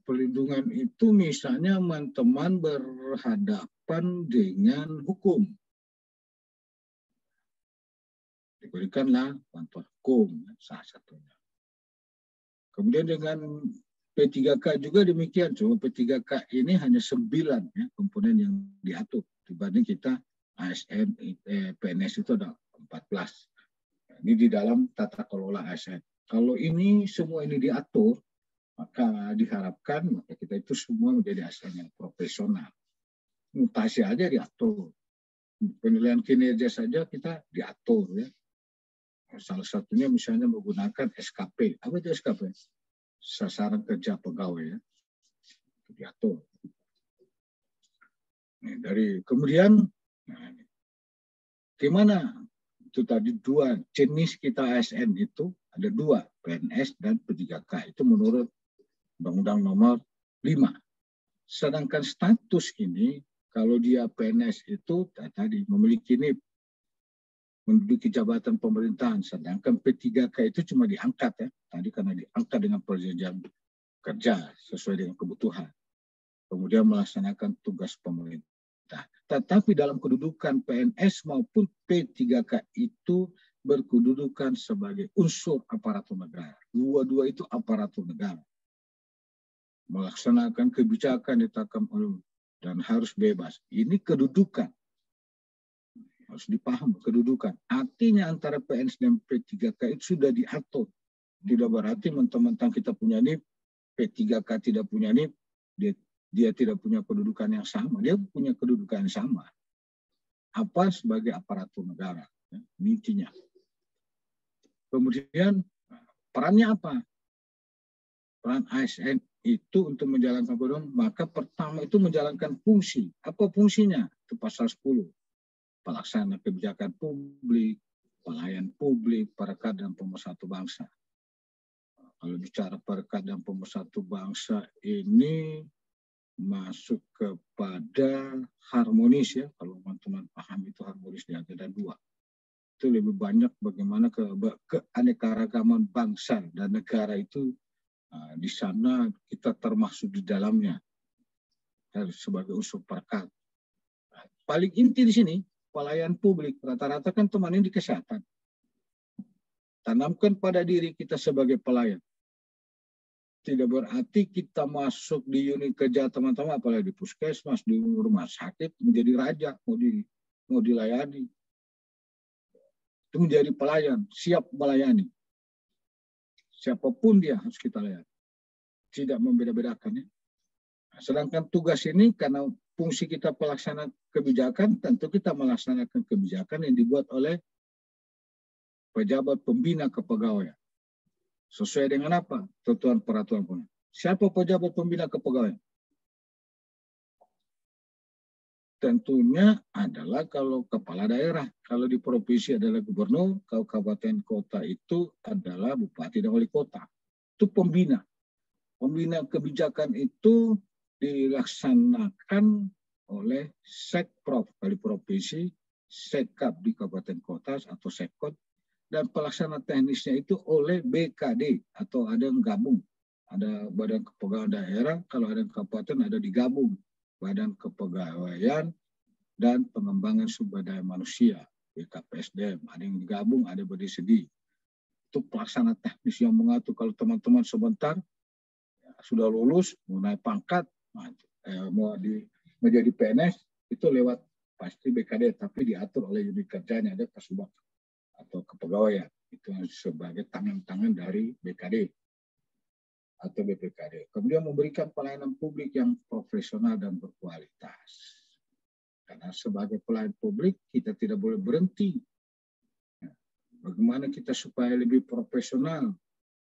C: Perlindungan itu misalnya teman-teman berhadapan dengan hukum. Diberikanlah bantuan hukum, salah satunya. Kemudian dengan P3K juga demikian. Cuma P3K ini hanya 9 ya, komponen yang diatur. Dibanding kita ASN, PNS itu ada 14. Ini di dalam tata kelola ASN. Kalau ini semua ini diatur, maka diharapkan maka kita itu semua menjadi ASN yang profesional. Mutasi aja diatur. Penilaian kinerja saja kita diatur ya. Salah satunya misalnya menggunakan SKP. Apa itu SKP? Sasaran kerja pegawai ya. Diatur. Nah, kemudian gimana? Itu tadi 2 jenis kita ASN itu ada 2, PNS dan P3K. Itu menurut Undang-Undang Nomor 5. Sedangkan status ini kalau dia PNS itu tadi memiliki NIP, menduduki jabatan pemerintahan, sedangkan P3K itu cuma diangkat ya, tadi karena diangkat dengan perjanjian kerja sesuai dengan kebutuhan, kemudian melaksanakan tugas pemerintah. Tetapi dalam kedudukan PNS maupun P3K itu berkedudukan sebagai unsur aparatur negara. Dua-dua itu aparatur negara. Melaksanakan kebijakan ditetapkan dan harus bebas. Ini kedudukan. Harus dipaham kedudukan. Artinya antara PNS dan P3K itu sudah diatur. Tidak berarti mentang-mentang kita punya NIP, P3K tidak punya NIP, dia tidak punya kedudukan yang sama. Dia punya kedudukan yang sama. Apa sebagai aparatur negara. Ya, intinya. Kemudian perannya apa? Peran ASN itu untuk menjalankan program, maka pertama itu menjalankan fungsi. Apa fungsinya? Itu pasal 10. Pelaksana kebijakan publik, pelayan publik, perekat dan pemersatu bangsa. Kalau bicara perekat dan pemersatu bangsa ini masuk kepada harmonis ya. Kalau teman-teman paham itu harmonis di ada 2. Itu lebih banyak bagaimana keanekaragaman bangsa dan negara itu di sana kita termasuk di dalamnya sebagai unsur perekat. Paling inti di sini pelayan publik, rata-rata kan teman ini di kesehatan. Tanamkan pada diri kita sebagai pelayan. Tidak berarti kita masuk di unit kerja teman-teman, apalagi di puskesmas, di rumah sakit, menjadi raja, mau dilayani. Itu menjadi pelayan, siap melayani. Siapapun dia harus kita layani. Tidak membeda-bedakan. Ya. Sedangkan tugas ini karena fungsi kita pelaksana kebijakan, tentu kita melaksanakan kebijakan yang dibuat oleh pejabat pembina kepegawaian. Sesuai dengan apa? Ketentuan peraturan pemerintah. Siapa pejabat pembina kepegawaian? Tentunya adalah kalau kepala daerah. Kalau di provinsi adalah gubernur, kalau kabupaten kota itu adalah bupati dan wali kota. Itu pembina. Pembina kebijakan itu dilaksanakan oleh Sekprov di provinsi, Sekap di kabupaten kota atau Sekot, dan pelaksana teknisnya itu oleh BKD atau ada yang gabung. Ada Badan Kepegawaian Daerah, kalau ada kabupaten ada digabung. Badan Kepegawaian dan Pengembangan Sumber Daya Manusia, BKPSDM, ada yang digabung, ada berdiri. Itu pelaksana teknis yang mengatur kalau teman-teman sebentar ya, sudah lulus, mau naik pangkat, mau menjadi PNS, itu lewat pasti BKD, tapi diatur oleh unit kerjanya, ada Kasubag atau kepegawaian. Itu sebagai tangan-tangan dari BKD atau BPKD. Kemudian memberikan pelayanan publik yang profesional dan berkualitas. Karena sebagai pelayan publik, kita tidak boleh berhenti. Bagaimana kita supaya lebih profesional?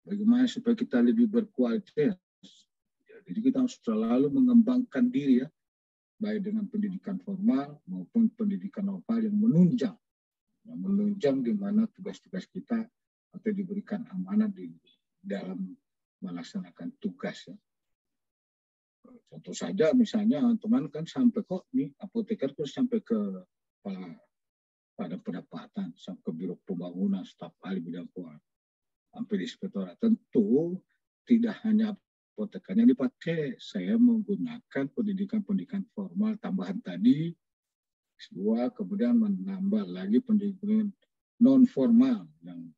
C: Bagaimana supaya kita lebih berkualitas? Jadi kita harus selalu mengembangkan diri ya, baik dengan pendidikan formal maupun pendidikan non-formal yang menunjang. Yang menunjang di mana tugas-tugas kita atau diberikan amanat di dalam melaksanakan tugas. Ya. Contoh saja misalnya teman kan sampai kok nih apoteker kok sampai ke pada pendapatan, sampai ke biro pembangunan, staf ahli bidang keuangan, sampai di inspektorat. Tentu tidak hanya apoteker yang dipakai, saya menggunakan pendidikan formal tambahan tadi, S2, kemudian menambah lagi pendidikan non formal yang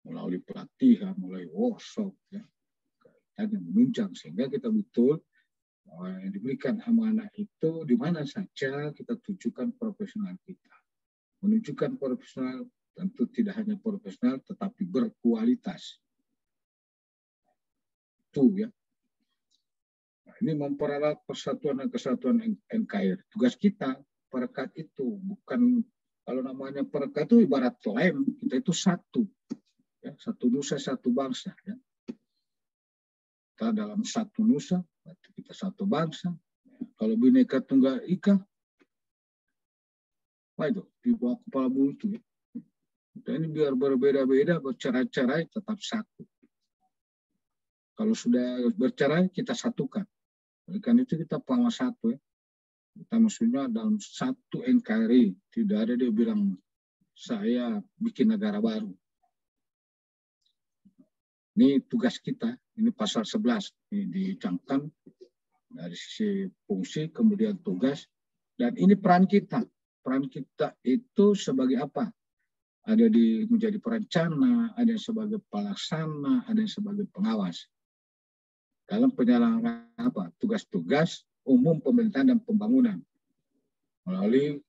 C: melalui pelatihan, melalui workshop, ya, yang menunjang sehingga kita betul bahwa yang diberikan amanah itu di mana saja kita tujukan profesional kita. Menunjukkan profesional tentu tidak hanya profesional tetapi berkualitas. Itu ya. Nah, ini memperalat persatuan dan kesatuan NKRI. Tugas kita perekat itu bukan, kalau namanya perekat itu ibarat lem, kita itu satu. Ya, satu nusa, satu bangsa. Ya. Kita dalam satu nusa, berarti kita satu bangsa. Kalau Bhinneka Tunggal Ika, apa itu? Di bawah kepala bumi itu. Ya. Dan ini biar berbeda-beda, bercerai-cerai, tetap satu. Kalau sudah bercerai, kita satukan. Oleh karena itu kita pengawas satu. Ya. Kita maksudnya dalam satu NKRI. Tidak ada dia bilang, saya bikin negara baru. Ini tugas kita, ini pasal 11, ini dicangkan dari sisi fungsi, kemudian tugas, dan ini peran kita. Peran kita itu sebagai apa? Ada di menjadi perencana, ada yang sebagai pelaksana, ada yang sebagai pengawas. Dalam penyelenggaraan apa? Tugas-tugas umum pemerintahan dan pembangunan. Melalui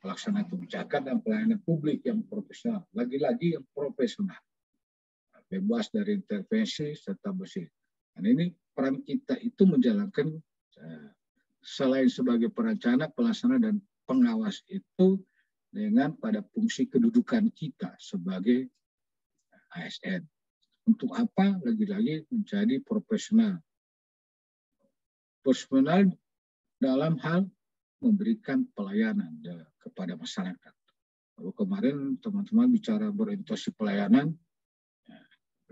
C: pelaksanaan kebijakan dan pelayanan publik yang profesional. Lagi-lagi yang profesional. Bebas dari intervensi serta bersih. Dan ini peran kita itu menjalankan selain sebagai perencana, pelaksana dan pengawas itu dengan pada fungsi kedudukan kita sebagai ASN. Untuk apa? Lagi-lagi menjadi profesional. Profesional dalam hal memberikan pelayanan kepada masyarakat. Kalau kemarin teman-teman bicara berorientasi pelayanan,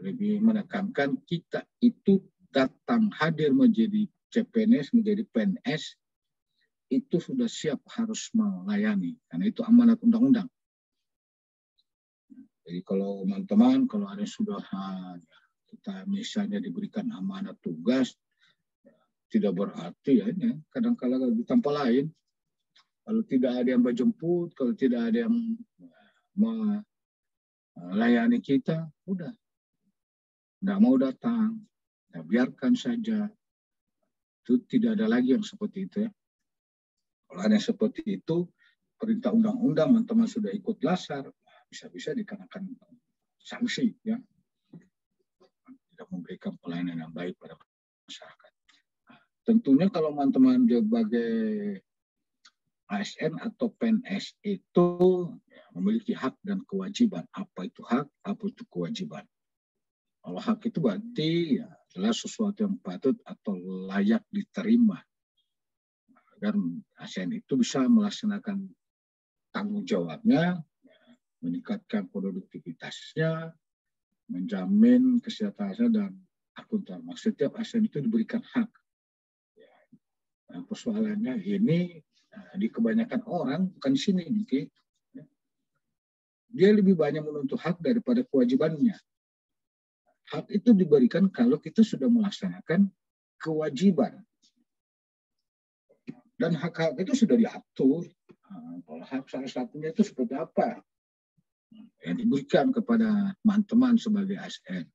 C: lebih menekankan kita itu datang hadir menjadi CPNS, menjadi PNS, itu sudah siap harus melayani. Karena itu amanat undang-undang. Jadi kalau teman-teman, kalau ada yang sudah kita misalnya diberikan amanat tugas, tidak berarti ya, kadang-kadang di tempat lain, kalau tidak ada yang berjemput, kalau tidak ada yang melayani kita, udah. Nggak mau datang, ya biarkan saja. Itu tidak ada lagi yang seperti itu. Ya. Kalau ada yang seperti itu, perintah undang-undang, teman-teman sudah ikut lasar, bisa-bisa dikenakan sanksi. Ya. Tidak memberikan pelayanan yang baik pada masyarakat. Nah, tentunya kalau teman-teman sebagai ASN atau PNS itu ya, memiliki hak dan kewajiban. Apa itu hak, apa itu kewajiban. Kalau hak itu berarti ya, adalah sesuatu yang patut atau layak diterima. Agar ASN itu bisa melaksanakan tanggung jawabnya, ya, meningkatkan produktivitasnya, menjamin kesehatannya dan akuntabilitas. Setiap ASN itu diberikan hak. Ya. Nah, persoalannya ini di kebanyakan orang, bukan di sini. Gitu. Ya. Dia lebih banyak menuntut hak daripada kewajibannya. Hak itu diberikan kalau kita sudah melaksanakan kewajiban. Dan hak-hak itu sudah diatur. Kalau hak salah satunya itu seperti apa? Yang diberikan kepada teman-teman sebagai ASN.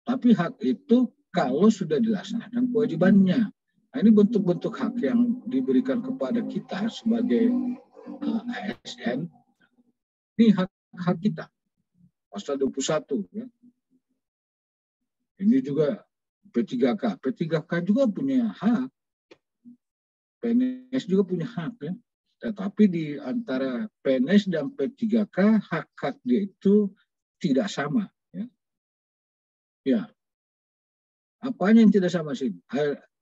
C: Tapi hak itu kalau sudah dilaksanakan kewajibannya. Nah, ini bentuk-bentuk hak yang diberikan kepada kita sebagai ASN. Ini hak-hak kita. Pasal 21. Ya. Ini juga P3K. P3K juga punya hak. PNS juga punya hak. Ya. Tetapi di antara PNS dan P3K, hak-hak dia itu tidak sama. Ya. Ya. Apanya yang tidak sama sih?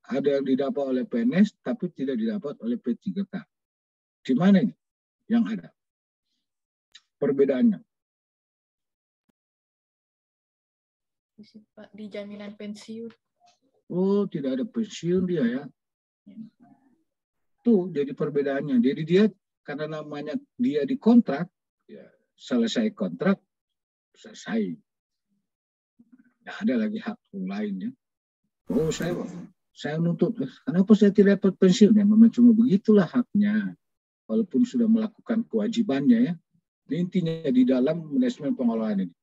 C: Ada yang didapat oleh PNS, tapi tidak didapat oleh P3K. Di mana ini yang ada? Perbedaannya.
F: Pak, di jaminan pensiun.
C: Oh, tidak ada pensiun dia ya. Tuh jadi perbedaannya. Jadi dia karena namanya dia dikontrak, ya selesai kontrak, selesai. Nggak ada lagi hak lainnya. Oh, saya nuntut. Kenapa saya tidak dapat pensiun? Ya, memang cuma begitulah haknya. Walaupun sudah melakukan kewajibannya ya. Ini intinya di dalam manajemen pengelolaan ini.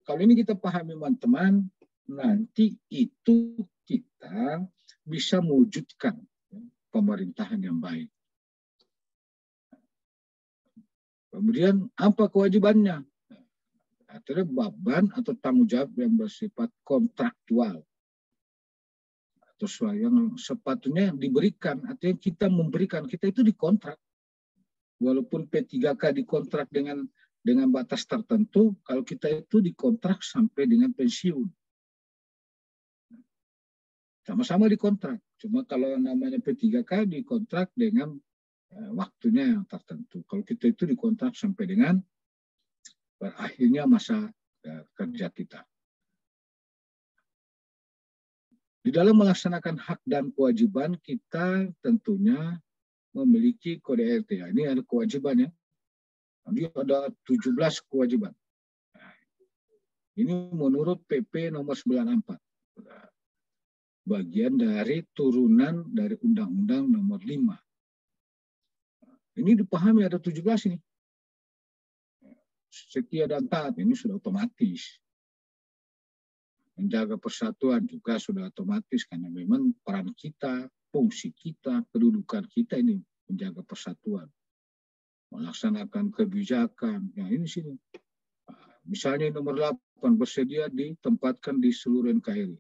C: Kalau ini kita pahami teman-teman, nanti itu kita bisa mewujudkan pemerintahan yang baik. Kemudian apa kewajibannya? Artinya beban atau tanggung jawab yang bersifat kontraktual. Atau yang sepatutnya diberikan, artinya kita memberikan, kita itu dikontrak. Walaupun P3K dikontrak dengan batas tertentu, kalau kita itu dikontrak sampai dengan pensiun. Sama-sama dikontrak. Cuma kalau namanya P3K dikontrak dengan waktunya yang tertentu. Kalau kita itu dikontrak sampai dengan berakhirnya masa kerja kita. Di dalam melaksanakan hak dan kewajiban kita tentunya memiliki kode etik. Ini ada kewajiban ya. Dia ada 17 kewajiban. Ini menurut PP nomor 94. Bagian dari turunan dari Undang-Undang nomor 5. Ini dipahami ada 17 ini. Setia dan taat ini sudah otomatis. Menjaga persatuan juga sudah otomatis karena memang peran kita, fungsi kita, kedudukan kita ini menjaga persatuan. Melaksanakan kebijakan. Nah, ini sini. Misalnya nomor 8 bersedia ditempatkan di seluruh NKRI.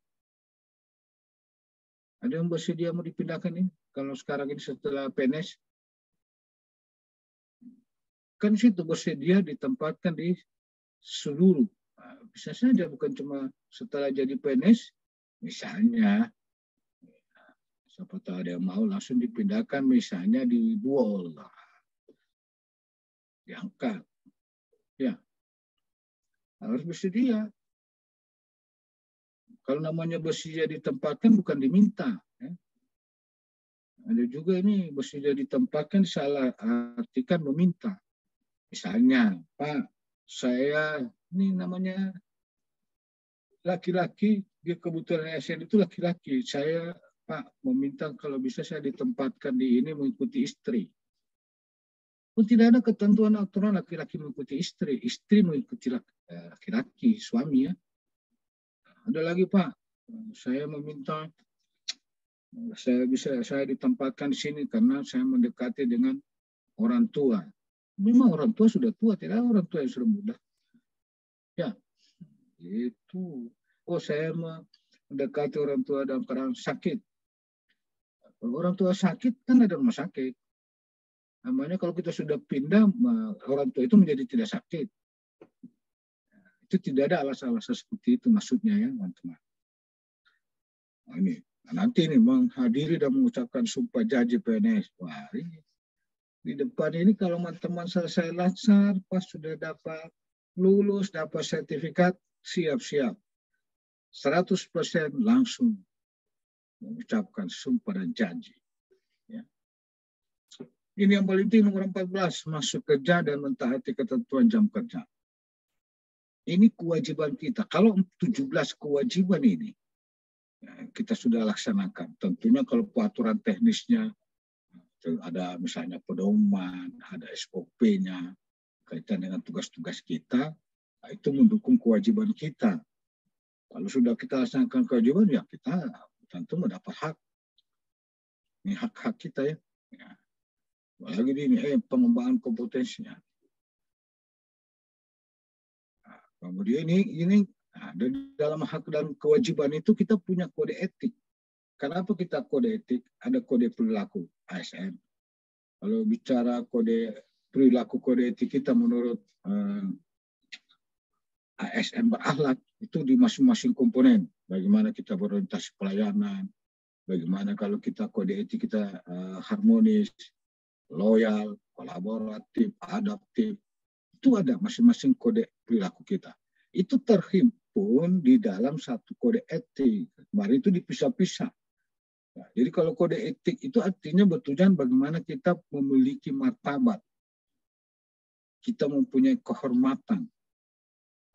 C: Ada yang bersedia mau dipindahkan ini? Kalau sekarang ini setelah PNS, kan situ bersedia ditempatkan di seluruh. Bisa saja bukan cuma setelah jadi PNS, misalnya, siapa tahu ada yang mau langsung dipindahkan misalnya di Buol, diangkat, ya harus bersedia. Kalau namanya bersedia ditempatkan bukan diminta. Ya. Ada juga ini bersedia ditempatkan salah artikan meminta. Misalnya, Pak, saya ini namanya laki-laki, dia kebutuhan ASN itu laki-laki. Saya, Pak, meminta kalau bisa saya ditempatkan di ini mengikuti istri. Pun tidak ada ketentuan aturan laki-laki mengikuti istri. Istri mengikuti laki-laki, suami ya. Ada lagi, Pak, saya meminta saya ditempatkan di sini karena saya mendekati dengan orang tua. Memang orang tua sudah tua, tidak ada orang tua yang sudah muda. Ya, itu. Oh, saya mendekati orang tua dalam keadaan sakit. Kalau orang tua sakit, kan ada rumah sakit. Namanya kalau kita sudah pindah, orang tua itu menjadi tidak sakit. Itu tidak ada alasan-alasan seperti itu maksudnya ya, teman-teman. Nah, ini. Nah, nanti ini menghadiri dan mengucapkan sumpah janji PNS. Wah, ini. Di depan ini kalau teman-teman selesai latsar, pas sudah dapat lulus, dapat sertifikat, siap-siap. 100% langsung mengucapkan sumpah dan janji. Ya. Ini yang paling penting nomor 14, masuk kerja dan mentaati ketentuan jam kerja. Ini kewajiban kita. Kalau 17 kewajiban ini, ya, kita sudah laksanakan. Tentunya kalau peraturan teknisnya, ada misalnya pedoman, ada SOP-nya, kaitan dengan tugas-tugas kita, nah itu mendukung kewajiban kita. Kalau sudah kita laksanakan kewajiban, ya kita tentu mendapat hak. Ini hak-hak kita ya. Lagi ini pengembangan kompetensinya. Nah, kemudian ini dalam hak dan kewajiban itu kita punya kode etik. Kenapa kita kode etik? Ada kode perilaku ASN. Kalau bicara kode perilaku, kode etik kita menurut ASN berakhlak itu di masing-masing komponen. Bagaimana kita berorientasi pelayanan, bagaimana kalau kita kode etik kita harmonis, loyal, kolaboratif, adaptif. Itu ada masing-masing kode perilaku kita. Itu pun di dalam satu kode etik. Kemarin itu dipisah-pisah. Nah, jadi kalau kode etik itu artinya bertujuan bagaimana kita memiliki martabat. Kita mempunyai kehormatan.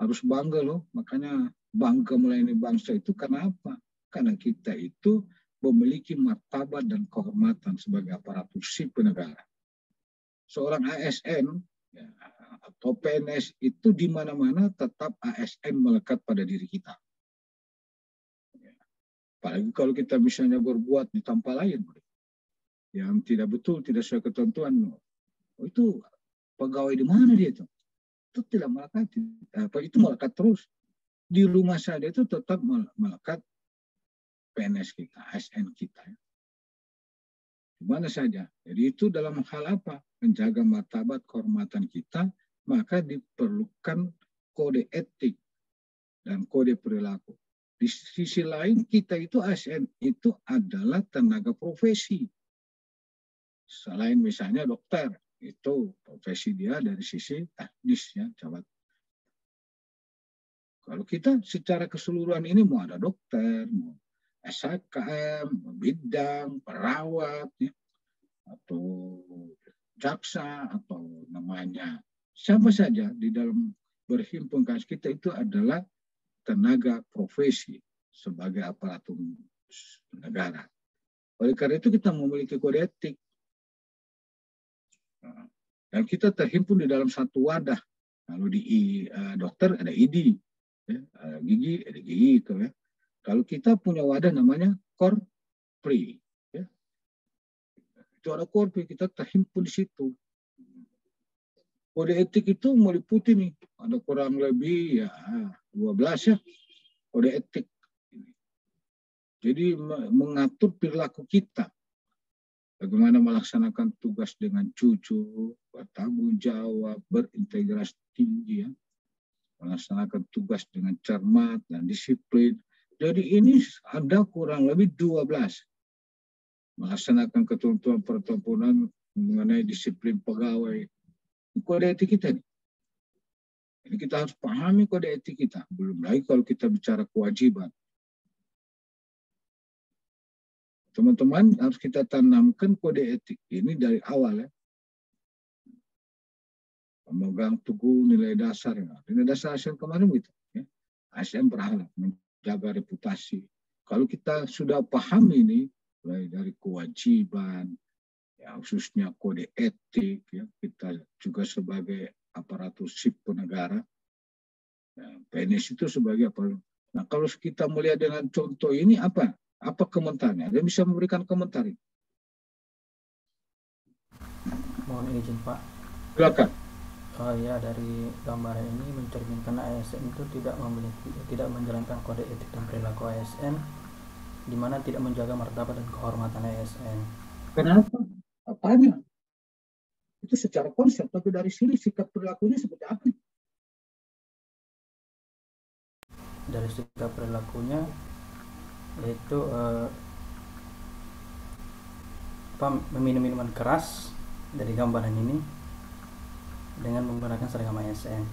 C: Harus bangga loh. Makanya bangga melayani bangsa itu karena apa? Karena kita itu memiliki martabat dan kehormatan sebagai aparatur sipil negara. Seorang ASN ya, atau PNS itu di mana-mana tetap ASN melekat pada diri kita. Apalagi kalau kita misalnya berbuat di tempat lain yang tidak betul, tidak sesuai ketentuan, itu pegawai di mana dia itu? Itu tidak melekat, itu melekat terus. Di rumah saja itu tetap melekat PNS kita, ASN kita. Di mana saja. Jadi itu dalam hal apa? Menjaga martabat kehormatan kita, maka diperlukan kode etik dan kode perilaku. Di sisi lain kita itu ASN itu adalah tenaga profesi. Selain misalnya dokter, itu profesi dia dari sisi teknis ya, jawab. Kalau kita secara keseluruhan ini mau ada dokter, mau SHKM, bidang, perawat, ya, atau jaksa, atau namanya siapa saja di dalam berhimpun kasus kita itu adalah tenaga profesi sebagai aparatur negara. Oleh karena itu kita memiliki kode etik. Dan kita terhimpun di dalam satu wadah. Kalau di dokter ada ID, ya, gigi ada gigi itu ya. Kalau kita punya wadah namanya Korpri, ya. Itu ada Korpri, kita terhimpun di situ. Kode etik itu meliputi nih, ada kurang lebih ya 12 ya kode etik. Jadi mengatur perilaku kita. Bagaimana melaksanakan tugas dengan jujur, bertanggung jawab, berintegrasi tinggi ya. Melaksanakan tugas dengan cermat dan disiplin. Jadi ini ada kurang lebih 12. Melaksanakan ketentuan pertempuran mengenai disiplin pegawai. Kode etik kita nih. Ini kita harus pahami kode etik kita. Belum lagi kalau kita bicara kewajiban. Teman-teman harus kita tanamkan kode etik ini dari awal ya. Memegang teguh nilai dasar. Ya. Nilai dasar ASN kemarin gitu. Ya. ASN berharap menjaga reputasi. Kalau kita sudah paham ini, mulai dari kewajiban, ya, khususnya kode etik, ya, kita juga sebagai aparatur sipil negara, ya, PNS itu sebagai apa? Nah, kalau kita melihat dengan contoh ini apa? Apa komentarnya? Dia bisa memberikan komentar.
L: Mohon izin Pak.
C: Silakan.
L: Ya, dari gambaran ini mencerminkan ASN itu tidak menjalankan kode etik dan perilaku ASN, di mana tidak menjaga martabat dan kehormatan ASN.
C: Kenapa? Apanya? Itu secara konsep, tapi dari sini sikap perilakunya seperti apa?
L: Dari sikap perilakunya yaitu meminum minuman keras dari gambaran ini dengan menggunakan seragam ASN.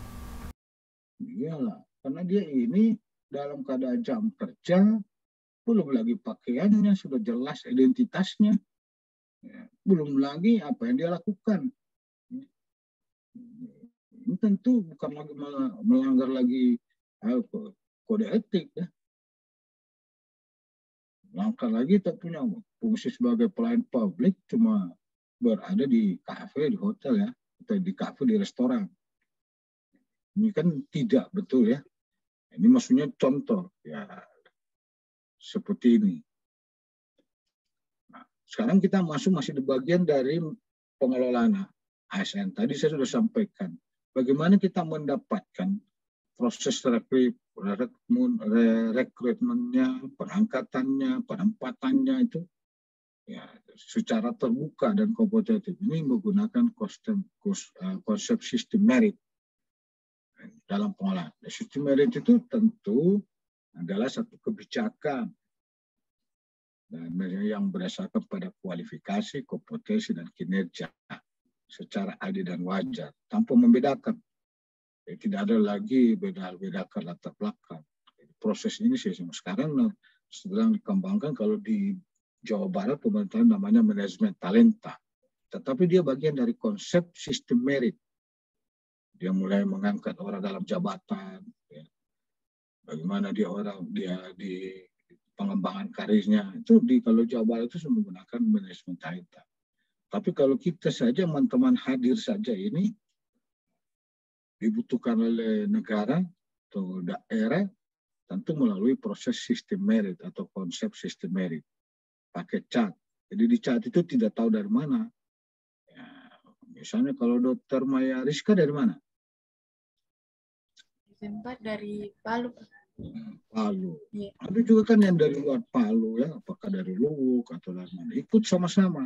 C: Iyalah, karena dia ini dalam keadaan jam kerja, belum lagi pakaiannya sudah jelas identitasnya, ya, belum lagi apa yang dia lakukan. Ini tentu bukan lagi melanggar lagi kode etik ya. Langkah lagi kita punya fungsi sebagai pelayan publik cuma berada di kafe, di hotel ya, atau di kafe, di restoran. Ini kan tidak betul ya. Ini maksudnya contoh ya seperti ini. Nah, sekarang kita masih di bagian dari pengelolaan ASN. Tadi saya sudah sampaikan bagaimana kita mendapatkan proses rekrutmennya, pengangkatannya, penempatannya itu ya secara terbuka dan kompetitif. Ini menggunakan konsep sistem merit dalam pengolahan. Sistem merit itu tentu adalah satu kebijakan dan yang berdasarkan pada kualifikasi, kompetensi dan kinerja secara adil dan wajar tanpa membedakan. Tidak ada lagi beda-bedakan latar belakang. proses ini sih sekarang sedang dikembangkan. Kalau di Jawa Barat pemerintahan namanya manajemen talenta, tetapi dia bagian dari konsep sistem merit. Dia mulai mengangkat orang dalam jabatan, ya. Bagaimana dia di pengembangan karirnya itu kalau Jawa Barat itu menggunakan manajemen talenta. Tapi kalau kita saja teman-teman hadir saja ini dibutuhkan oleh negara atau daerah tentu melalui proses sistem merit atau konsep sistem merit pakai cat. Jadi di cat itu tidak tahu dari mana. Ya, misalnya kalau Dr. Maya Rizka dari mana?
F: Sempat dari Palu.
C: Palu.
F: Ya.
C: Ada juga kan yang dari luar Palu ya, apakah dari Luwuk atau dari mana? Ikut sama-sama.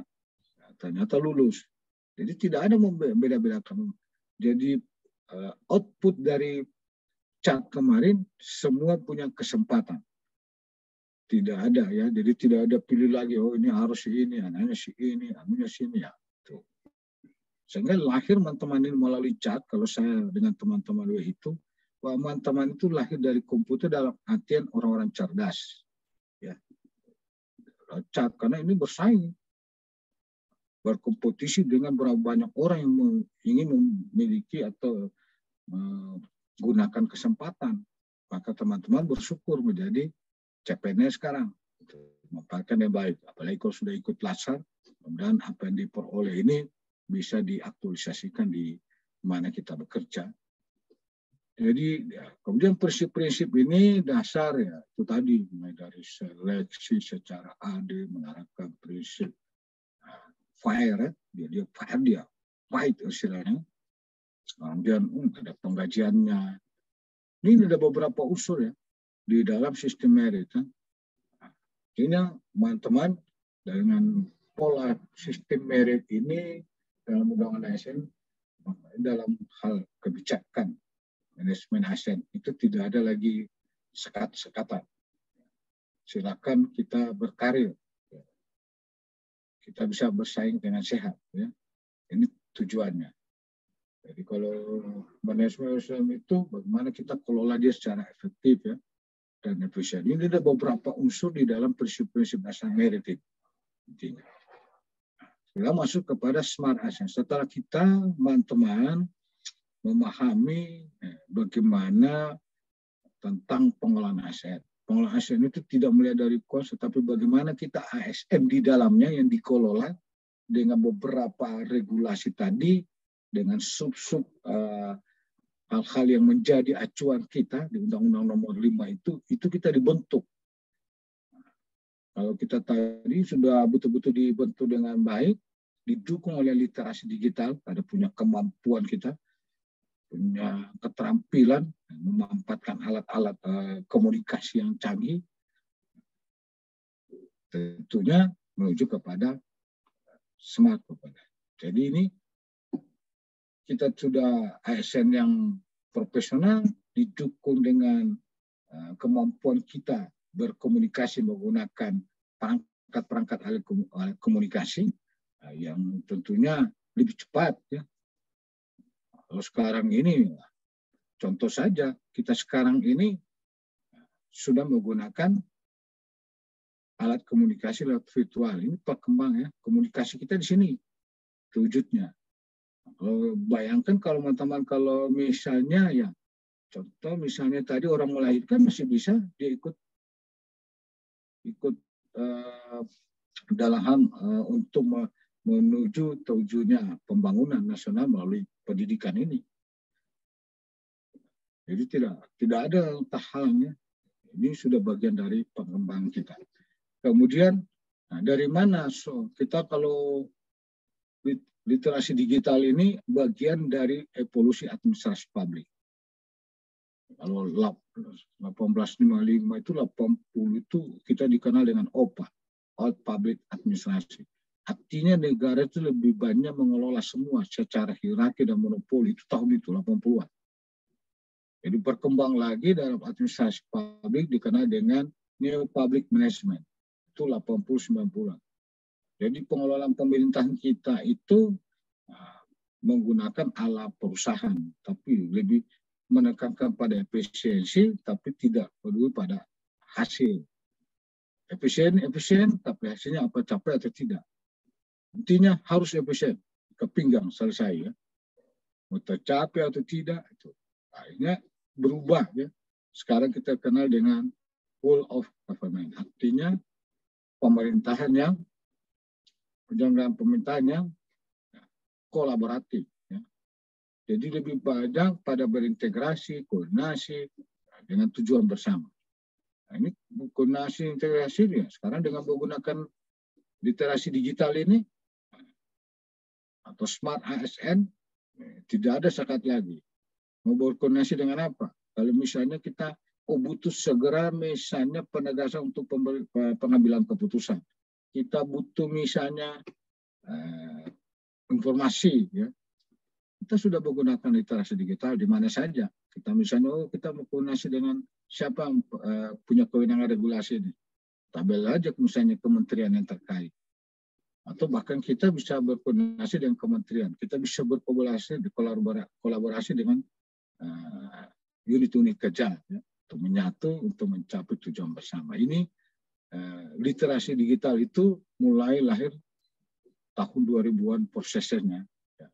C: Ya, ternyata lulus. Jadi tidak ada membeda-bedakan. Jadi output dari cat kemarin semua punya kesempatan. Tidak ada ya, jadi tidak ada pilih lagi, oh ini harus si ini, anaknya si ini, anaknya si ini ya. Tuh. Sehingga lahir teman-teman ini melalui cat, kalau saya dengan teman-teman itu, bahwa teman-teman itu lahir dari komputer dalam artian orang-orang cerdas. Ya. Cat, karena ini bersaing. Berkompetisi dengan berapa banyak orang yang ingin memiliki atau menggunakan kesempatan. Maka teman-teman bersyukur menjadi CPNS sekarang, memanfaatkan yang baik. Apalagi kalau sudah ikut latsar, kemudian apa yang diperoleh ini bisa diaktualisasikan di mana kita bekerja. Jadi ya, kemudian prinsip-prinsip ini dasar ya itu tadi mulai dari seleksi secara adil mengarahkan prinsip fair ya, dia fair dia fight istilahnya. Kemudian ada penggajiannya. Ini ada beberapa unsur ya di dalam sistem merit. Ini teman-teman dengan pola sistem merit ini dalam undang-undang ASN dalam hal kebijakan manajemen ASN itu tidak ada lagi sekat-sekatan. Silakan kita berkarir. Kita bisa bersaing dengan sehat. Ya. Ini tujuannya. Jadi kalau manajemen ASN itu bagaimana kita kelola dia secara efektif ya. Dan efisien. Ini ada beberapa unsur di dalam prinsip-prinsip dasar merit intinya. Kita masuk kepada smart ASN. Setelah kita teman-teman memahami bagaimana tentang pengolahan ASN. Pengolahan ASN itu tidak melihat dari kos, tetapi bagaimana kita ASN di dalamnya yang dikelola dengan beberapa regulasi tadi, dengan sub-sub hal-hal yang menjadi acuan kita di Undang-Undang Nomor 5 itu kita dibentuk. Kalau kita tadi sudah betul-betul dibentuk dengan baik, didukung oleh literasi digital, ada punya kemampuan kita, punya keterampilan, memanfaatkan alat-alat komunikasi yang canggih, tentunya menuju kepada smart. Jadi ini kita sudah ASN yang profesional didukung dengan kemampuan kita berkomunikasi menggunakan perangkat-perangkat alat komunikasi yang tentunya lebih cepat. Ya. Kalau sekarang ini, contoh saja, kita sekarang ini sudah menggunakan alat komunikasi lewat virtual. Ini perkembangan ya, komunikasi kita di sini wujudnya. Kalau bayangkan kalau teman-teman kalau misalnya ya contoh misalnya tadi orang melahirkan masih bisa dia ikut dalam untuk menuju tujuannya pembangunan nasional melalui pendidikan ini. Jadi tidak ada tahalannya. Ini sudah bagian dari pengembangan kita. Kemudian dari mana kita kalau literasi digital ini bagian dari evolusi administrasi publik. Kalau 1855 itu 80 itu kita dikenal dengan OPA, Old Public Administration. Artinya negara itu lebih banyak mengelola semua secara hierarki dan monopoli itu tahun itu 80-an. Jadi berkembang lagi dalam administrasi publik dikenal dengan New Public Management. Itu 80-90-an. Jadi pengelolaan pemerintahan kita itu menggunakan ala perusahaan, tapi lebih menekankan pada efisiensi, tapi tidak peduli pada hasil. Efisien, tapi hasilnya apa, capai atau tidak. Intinya harus efisien, ke pinggang selesai ya. Mau tercapai atau tidak, itu akhirnya berubah ya. Sekarang kita kenal dengan whole of government, artinya pemerintahan yang penyelenggaraan pemerintahan yang kolaboratif. Ya. Jadi lebih banyak pada berintegrasi, koordinasi dengan tujuan bersama. Nah, ini koordinasi integrasi ya. Sekarang dengan menggunakan literasi digital ini atau smart ASN tidak ada sekat lagi. Mau berkoordinasi dengan apa? Kalau misalnya kita butuh segera misalnya penegasan untuk pengambilan keputusan. Kita butuh misalnya informasi ya. Kita sudah menggunakan literasi digital di mana saja. Kita misalnya kita mau koordinasi dengan siapa yang punya kewenangan regulasi ini. Tabel aja misalnya kementerian yang terkait. Atau bahkan kita bisa berkoordinasi dengan kementerian. Kita bisa berkolaborasi dengan unit-unit kerja ya, untuk menyatu untuk mencapai tujuan bersama. Ini literasi digital itu mulai lahir tahun 2000-an prosesnya. Ya.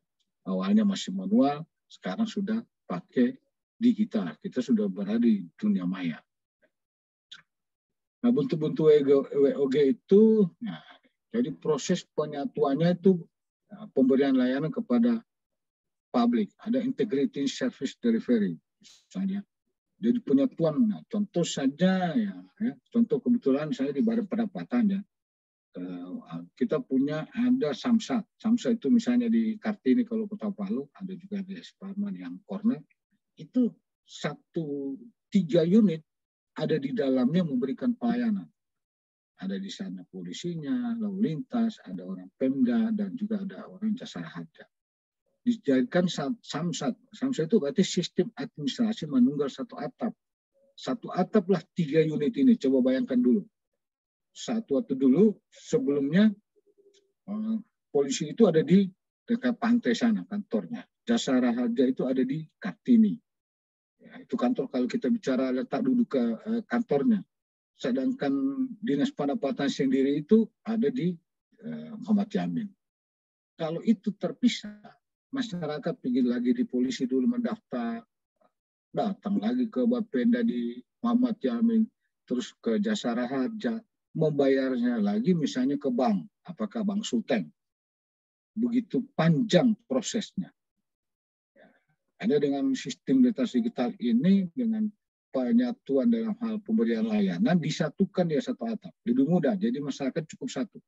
C: Awalnya masih manual, sekarang sudah pakai digital. Kita sudah berada di dunia maya. Nah, bentuk-bentuk WOG itu, nah, jadi proses penyatuannya itu pemberian layanan kepada publik. Ada integrated service delivery, misalnya. Jadi penyatuan, nah, contoh saja ya, contoh kebetulan saya di Badan Pendapatan ya, kita punya ada Samsat. Samsat itu misalnya di Kartini kalau Kota Palu, ada juga di Esparman yang corner. Itu 3 unit ada di dalamnya memberikan pelayanan. Ada di sana polisinya, lalu lintas, ada orang Pemda, dan juga ada orang Jasara Harja. Dijadikan Samsat. Samsat itu berarti sistem administrasi menunggal satu atap. Satu atap lah 3 unit ini. Coba bayangkan dulu. Satu waktu dulu sebelumnya polisi itu ada di dekat pantai sana kantornya. Jasara Harja itu ada di Kartini. Ya, itu kantor kalau kita bicara letak duduk ke kantornya. Sedangkan Dinas Pendapatan sendiri itu ada di Muhammad Yamin. Kalau itu terpisah, masyarakat pergi lagi di polisi dulu mendaftar, datang lagi ke Bapenda di Muhammad Yamin, terus ke Jasara Harja, membayarnya lagi misalnya ke bank, apakah Bank Sultan. Begitu panjang prosesnya. Ada dengan sistem literasi digital ini, dengan penyatuan dalam hal pemberian layanan, disatukan dia satu atap. Lebih mudah, jadi masyarakat cukup satu.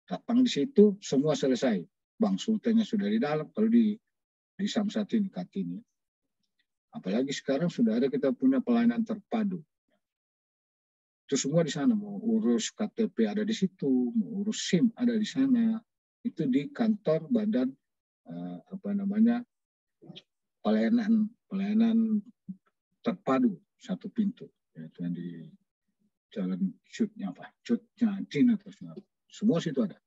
C: Datang di situ, semua selesai. Bank Sultannya sudah di dalam, kalau di Samsat ini, Kartini. Apalagi sekarang sudah ada kita punya pelayanan terpadu. Itu semua di sana, mau urus KTP ada di situ, mau urus SIM ada di sana. Itu di kantor Badan pelayanan terpadu satu pintu, yaitu yang di Jalan Cutnya Jin atau semua situ ada.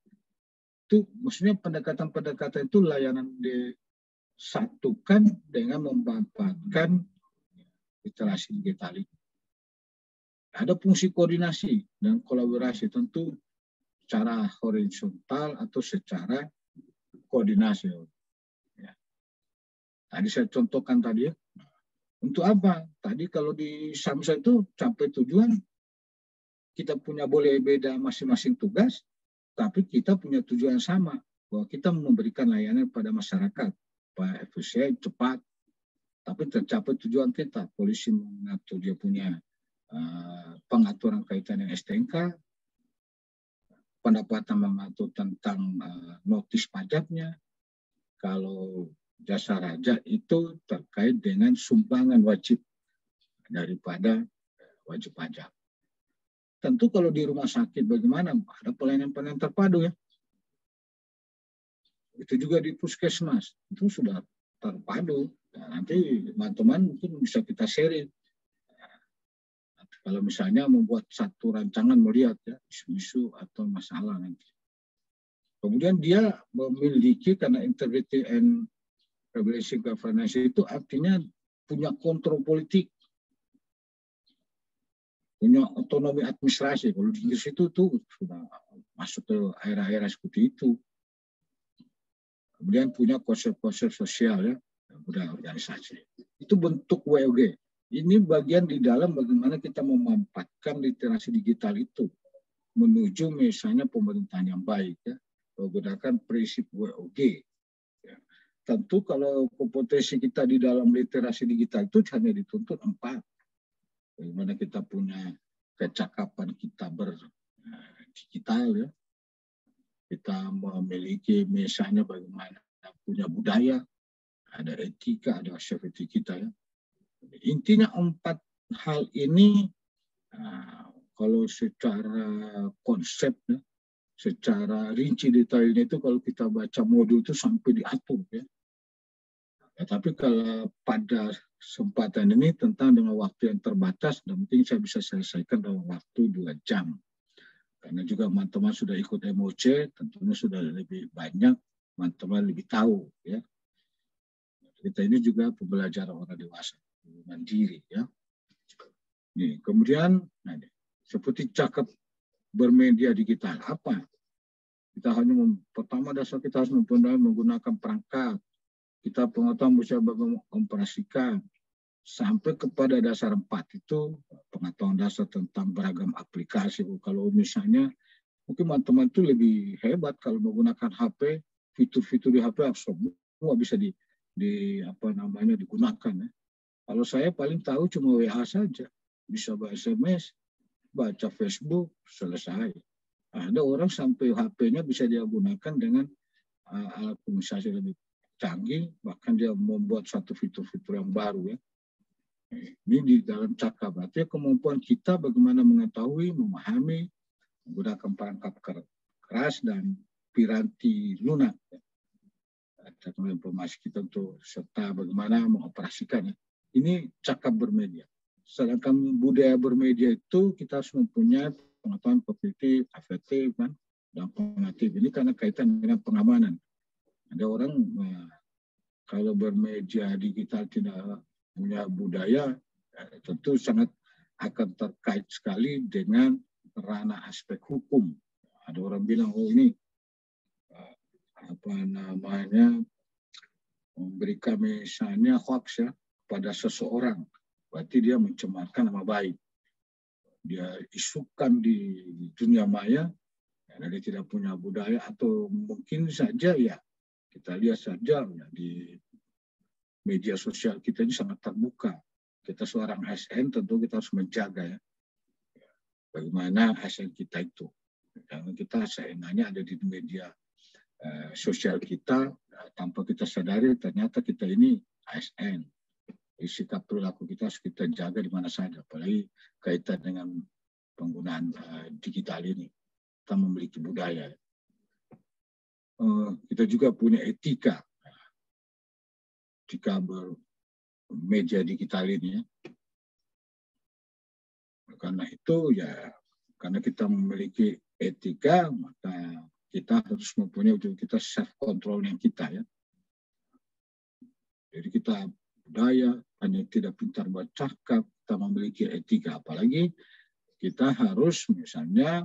C: Itu maksudnya pendekatan-pendekatan itu layanan disatukan dengan memanfaatkan literasi digital. Ada fungsi koordinasi dan kolaborasi tentu secara horizontal atau secara koordinasi. Ya. Tadi saya contohkan tadi ya. Untuk apa? Tadi kalau di Samsat itu sampai tujuan kita punya boleh beda masing-masing tugas, tapi kita punya tujuan sama bahwa kita memberikan layanan pada masyarakat, efisien, cepat, tapi tercapai tujuan kita. Polisi mengatur dia punya pengaturan kaitan dengan STNK, pendapatan mengatur tentang notis pajaknya. Kalau Jasa Raja itu terkait dengan sumbangan wajib daripada wajib pajak. Tentu kalau di rumah sakit bagaimana? Ada pelayanan-pelayanan terpadu ya. Itu juga di puskesmas, itu sudah terpadu. Nah, nanti teman-teman mungkin bisa kita sharing. Kalau misalnya membuat satu rancangan melihat ya isu-isu atau masalah nanti. Kemudian dia memiliki karena integrity and regulation governance itu artinya punya kontrol politik, punya otonomi administrasi. Kalau di Inggris itu tuh sudah masuk ke era-era seperti itu. Kemudian punya konsep-konsep sosial ya, budaya organisasi. Itu bentuk WOG. Ini bagian di dalam bagaimana kita memanfaatkan literasi digital itu menuju misalnya pemerintahan yang baik ya, menggunakan prinsip WOG. Ya. Tentu kalau kompetensi kita di dalam literasi digital itu hanya dituntut 4. Bagaimana kita punya kecakapan kita berdigital ya. Kita memiliki misalnya bagaimana punya budaya, ada etika, ada safety kita ya. Intinya 4 hal ini kalau secara konsep ya, secara rinci detailnya itu kalau kita baca modul itu sampai diatur ya. Tapi kalau pada kesempatan ini tentang dengan waktu yang terbatas, dan mungkin saya bisa selesaikan dalam waktu 2 jam. Karena juga teman-teman sudah ikut MOC, tentunya sudah lebih banyak, teman-teman lebih tahu. Ya. Kita ini juga pembelajaran orang dewasa, mandiri. Ya. Nih, kemudian, seperti cakap bermedia digital, apa? Kita hanya, pertama dasar kita harus menggunakan perangkat. Kita pengetahuan bisa mengoperasikan. Sampai kepada dasar 4 itu pengetahuan dasar tentang beragam aplikasi. Kalau misalnya mungkin teman-teman itu lebih hebat kalau menggunakan HP, fitur-fitur di HP semua bisa digunakan ya. Kalau saya paling tahu cuma WA saja, bisa baca SMS, baca Facebook, selesai. Ada orang sampai HP-nya bisa dia gunakan dengan alat komunikasi lebih canggih, bahkan dia membuat satu fitur-fitur yang baru ya. Ini di dalam cakap, berarti kemampuan kita bagaimana mengetahui, memahami, menggunakan perangkat keras dan piranti lunak. Teknologi informasi kita untuk serta bagaimana mengoperasikannya. Ini cakap bermedia. Sedangkan budaya bermedia itu kita harus mempunyai pengetahuan kognitif, afektif, dan pengatif. Ini karena kaitan dengan pengamanan. Ada orang kalau bermedia digital tidak punya budaya, tentu sangat akan terkait sekali dengan ranah aspek hukum. Ada orang bilang, oh ini memberikan misalnya hoax ya pada seseorang, berarti dia mencemarkan nama baik. Dia isukan di dunia maya, karena dia tidak punya budaya, atau mungkin saja ya kita lihat saja ya, di media sosial kita ini sangat terbuka. Kita seorang ASN tentu kita harus menjaga ya. Bagaimana ASN kita itu. Karena kita seenaknya ada di media sosial kita, tanpa kita sadari ternyata kita ini ASN. Sikap perilaku kita harus kita jaga di mana saja. Apalagi kaitan dengan penggunaan digital ini. Kita memiliki budaya. Kita juga punya etika. Jika bermedia digital ini ya. Karena itu ya, karena kita memiliki etika, maka kita harus mempunyai kita self control yang kita ya. Jadi kita budaya, hanya tidak pintar bercakap, kita memiliki etika. Apalagi kita harus misalnya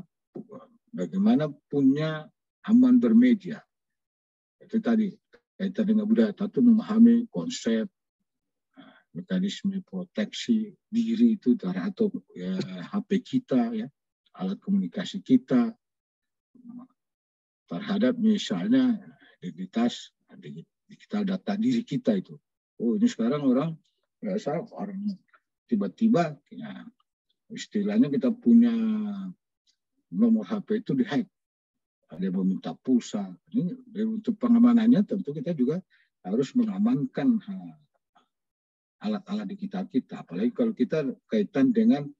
C: bagaimana punya aman bermedia. Itu tadi. Kaitan dengan budaya, tentu memahami konsep, mekanisme proteksi diri itu terhadap ya, HP kita, ya, alat komunikasi kita, terhadap misalnya identitas, digital data diri kita itu. Oh ini sekarang orang tiba-tiba, ya, istilahnya kita punya nomor HP itu dihack. Ada yang meminta pulsa. Ini untuk pengamanannya tentu kita juga harus mengamankan alat-alat digital kita. Apalagi kalau kita kaitan dengan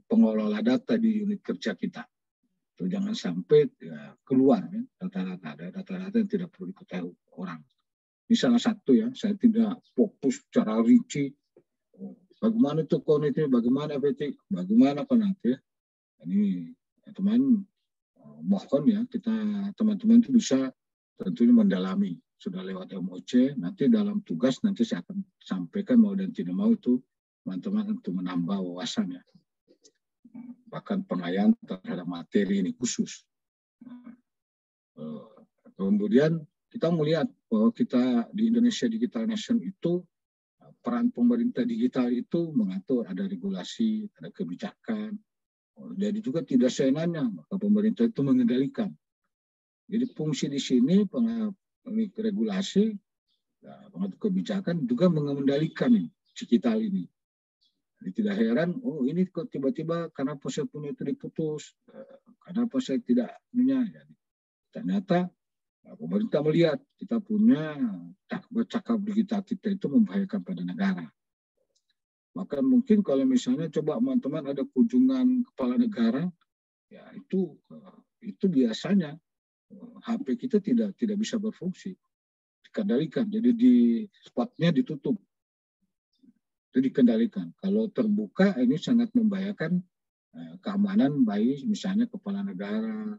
C: pengelola data di unit kerja kita. So, jangan sampai ya, keluar ya, data-data yang tidak perlu diketahui orang. Ini salah satu ya, saya tidak fokus secara rinci. Bagaimana itu kognitif, bagaimana efektif, bagaimana kognitif. Ini ya, teman mohon ya kita teman-teman itu bisa tentunya mendalami sudah lewat MOC, nanti dalam tugas nanti saya akan sampaikan mau dan tidak mau itu teman-teman untuk menambah wawasan ya. Bahkan pengayaan terhadap materi ini khusus. Kemudian kita melihat bahwa kita di Indonesia Digital Nation itu peran pemerintah digital itu mengatur, ada regulasi, ada kebijakan. Jadi juga tidak seenaknya, maka pemerintah itu mengendalikan. Jadi fungsi di sini regulasi, pengatur kebijakan juga mengendalikan digital ini. Jadi tidak heran, oh ini kok tiba-tiba kenapa saya punya itu diputus, kenapa saya tidak punya. Jadi, ternyata pemerintah melihat kita punya cakap digital kita itu membahayakan pada negara. Maka mungkin kalau misalnya coba teman-teman ada kunjungan kepala negara, ya itu biasanya HP kita tidak bisa berfungsi, dikendalikan. Jadi di spotnya ditutup, itu dikendalikan. Kalau terbuka ini sangat membahayakan keamanan baik misalnya kepala negara.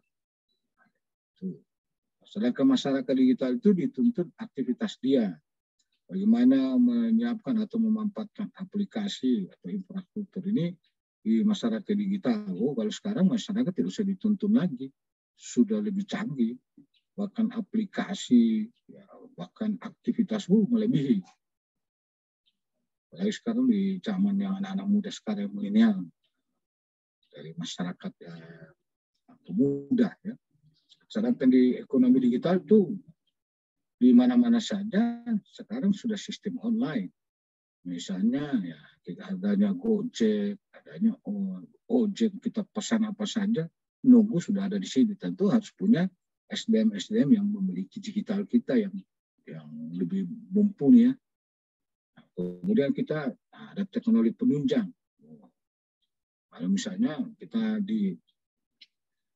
C: Sedangkan masyarakat digital itu dituntut aktivitas dia. Bagaimana menyiapkan atau memanfaatkan aplikasi atau infrastruktur ini di masyarakat digital. Oh, kalau sekarang masyarakat tidak usah dituntun lagi. Sudah lebih canggih. Bahkan aplikasi, ya, bahkan aktivitas melebihi. Apalagi sekarang di zaman yang anak-anak muda sekarang milenial. Dari masyarakat pemuda ya. Sedangkan di ekonomi digital itu di mana-mana saja sekarang sudah sistem online. Misalnya ya kita adanya Gojek, adanya Ojek, kita pesan apa saja, nunggu sudah ada di sini. Tentu harus punya SDM yang memiliki digital kita yang lebih mumpuni ya. Kemudian kita ada teknologi penunjang. Kalau misalnya kita di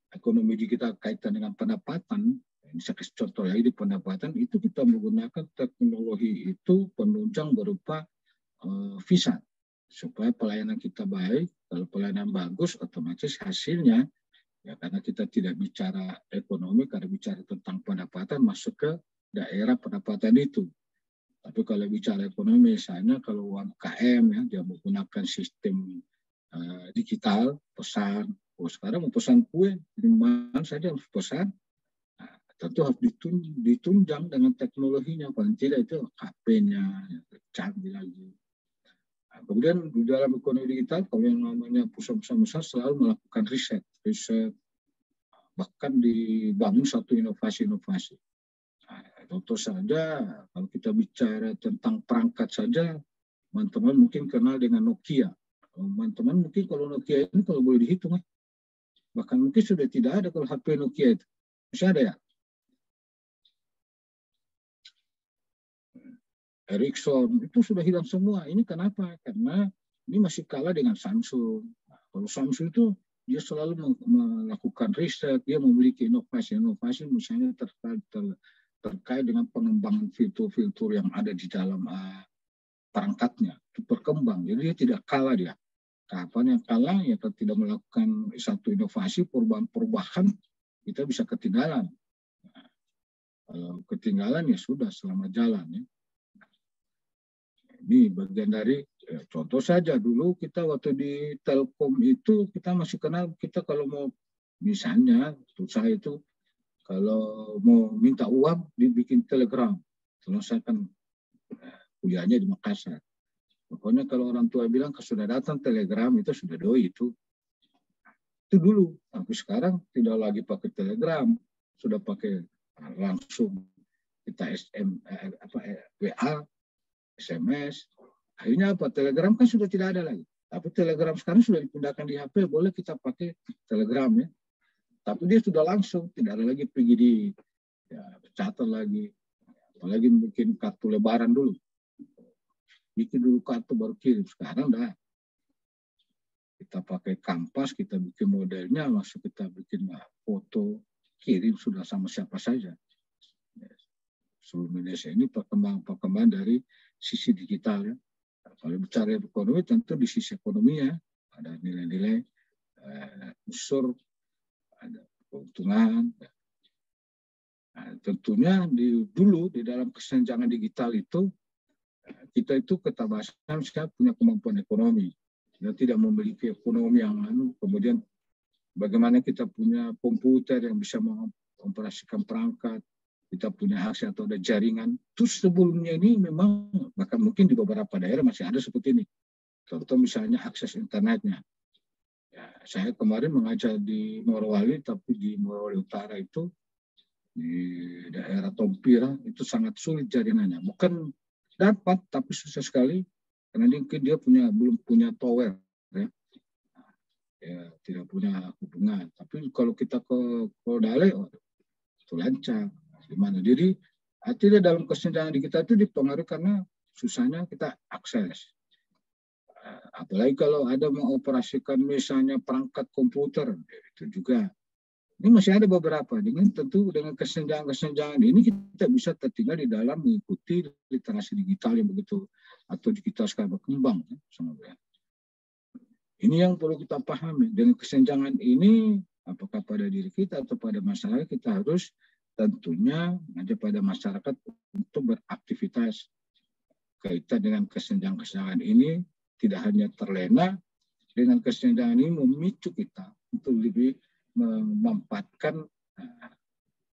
C: ekonomi digital kaitan dengan pendapatan, ini saya kasih contoh lagi di pendapatan itu kita menggunakan teknologi itu penunjang berupa visa supaya pelayanan kita baik. Kalau pelayanan bagus, otomatis hasilnya ya karena kita tidak bicara ekonomi, karena bicara tentang pendapatan masuk ke daerah pendapatan itu. Tapi kalau bicara ekonomi, misalnya kalau UMKM ya dia menggunakan sistem digital pesan. Oh, sekarang mau pesan kue, di mana saja harus pesan. Nah, tentu harus ditunjang dengan teknologinya. Paling tidak itu HP-nya, canggih lagi. Nah, kemudian di dalam ekonomi digital, kalau yang namanya perusahaan-perusahaan besar selalu melakukan riset. Bahkan dibangun satu inovasi-inovasi. Nah, contoh saja, kalau kita bicara tentang perangkat saja, teman-teman mungkin kenal dengan Nokia. Teman-teman mungkin kalau Nokia ini kalau boleh dihitung, bahkan mungkin sudah tidak ada kalau HP Nokia itu. Masih ada ya? Ericsson, itu sudah hilang semua. Ini kenapa? Karena ini masih kalah dengan Samsung. Nah, kalau Samsung itu dia selalu melakukan riset, dia memiliki inovasi-inovasi misalnya terkait dengan pengembangan fitur-fitur yang ada di dalam perangkatnya. Itu berkembang, jadi dia tidak kalah dia. Kapan yang kalah, ya kalau tidak melakukan satu inovasi, perubahan kita bisa ketinggalan. Nah, kalau ketinggalan ya sudah selamat jalan. Ya. Ini bagian dari, contoh saja dulu kita waktu di Telkom itu, kita masih kenal, kita kalau mau, misalnya, saya itu, kalau mau minta uang, dibikin telegram. Kalau saya kan kuliahnya di Makassar. Pokoknya kalau orang tua bilang sudah datang telegram itu sudah doi itu dulu. Tapi sekarang tidak lagi pakai telegram, sudah pakai langsung kita WA, SMS. Akhirnya apa? Telegram kan sudah tidak ada lagi. Tapi telegram sekarang sudah dipindahkan di HP, boleh kita pakai telegram ya. Tapi dia sudah langsung, tidak ada lagi pergi di catat lagi. Apalagi bikin kartu lebaran dulu. Bikin dulu kartu baru kirim. Sekarang dah kita pakai kanvas, kita bikin modelnya, langsung kita bikin foto, kirim sudah sama siapa saja. Seluruh Indonesia ini perkembangan dari sisi digital ya. Kalau bicara ekonomi tentu di sisi ekonomi ya ada nilai-nilai unsur, ada keuntungan. Nah, tentunya dulu di dalam kesenjangan digital itu kita itu keterbatasan saya punya kemampuan ekonomi. Kita tidak memiliki ekonomi yang kemudian bagaimana kita punya komputer yang bisa mengoperasikan perangkat, kita punya akses atau ada jaringan. Terus sebelumnya ini memang bahkan mungkin di beberapa daerah masih ada seperti ini. Contoh misalnya akses internetnya. Ya, saya kemarin mengajar di Morowali, tapi di Morowali Utara itu di daerah Tompira itu sangat sulit jaringannya. Bukan dapat, tapi susah sekali karena mungkin dia belum punya tower, ya, tidak punya hubungan. Tapi kalau kita ke Dale, itu lancar. Gimana? Jadi artinya dalam kesenjangan digital itu dipengaruhi karena susahnya kita akses. Apalagi kalau ada mengoperasikan misalnya perangkat komputer, itu juga. Ini masih ada beberapa. Tentu dengan kesenjangan ini kita bisa tertinggal di dalam mengikuti literasi digital yang begitu atau digital sekarang berkembang. Ini yang perlu kita pahami. Dengan kesenjangan ini, apakah pada diri kita atau pada masyarakat, kita harus tentunya mengajak pada masyarakat untuk beraktivitas kaitan dengan kesenjangan ini. Tidak hanya terlena, dengan kesenjangan ini memicu kita untuk lebih memanfaatkan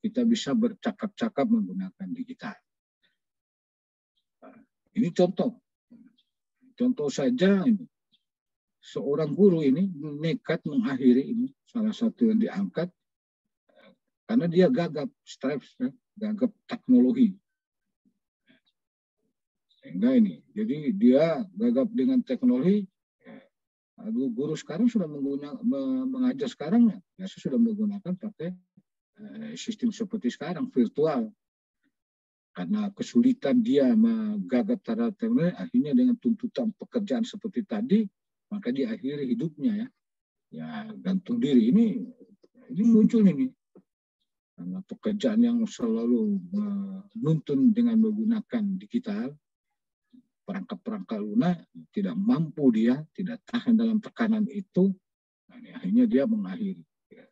C: kita bisa bercakap-cakap menggunakan digital. Ini contoh saja ini. Seorang guru ini nekat mengakhiri ini, salah satu yang diangkat karena dia gagap gagap teknologi. Sehingga ini, jadi dia gagap dengan teknologi. Guru sekarang sudah mengajar sekarang ya sudah menggunakan pakai sistem seperti sekarang virtual. Karena kesulitan dia menggagap terhadap teknologi, akhirnya dengan tuntutan pekerjaan seperti tadi, maka dia akhiri hidupnya ya gantung diri. Ini muncul ini karena pekerjaan yang selalu menuntun dengan menggunakan digital, perangkat-perangkat lunak tidak mampu, dia tidak tahan dalam tekanan itu, nah, akhirnya dia mengakhiri. Ya,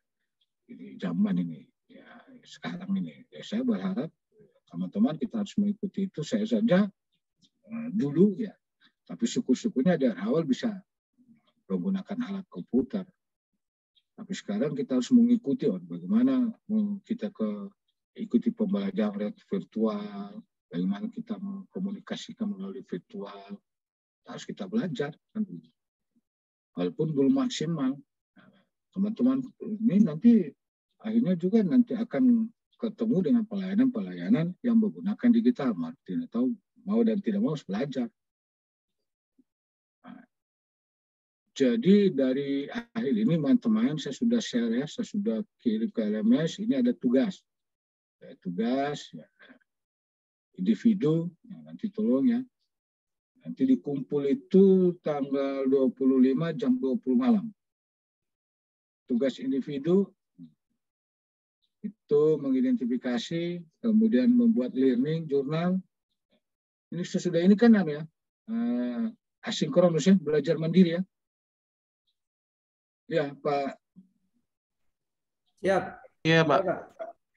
C: ini zaman ini, ya, sekarang ini. Ya, saya berharap teman-teman kita harus mengikuti itu. Saya saja dulu ya, tapi syukur-syukurnya dari awal bisa menggunakan alat komputer. Tapi sekarang kita harus mengikuti bagaimana kita ikuti pembelajaran virtual. Bagaimana kita mengkomunikasikan melalui virtual, harus kita belajar. Walaupun belum maksimal, teman-teman ini nanti akhirnya juga nanti akan ketemu dengan pelayanan-pelayanan yang menggunakan digital. Tidak tahu mau dan tidak mau harus belajar. Jadi dari akhir ini teman-teman saya sudah share ya, saya sudah kirim ke LMS. Ini ada tugas, ya. Individu, ya, nanti tolong ya. Nanti dikumpul itu tanggal 25 jam 20 malam. Tugas individu itu mengidentifikasi, kemudian membuat learning jurnal. Ini sesudah ini kan ya, asinkronus ya, belajar mandiri ya. Ya Pak.
A: Siap.
E: Iya Pak.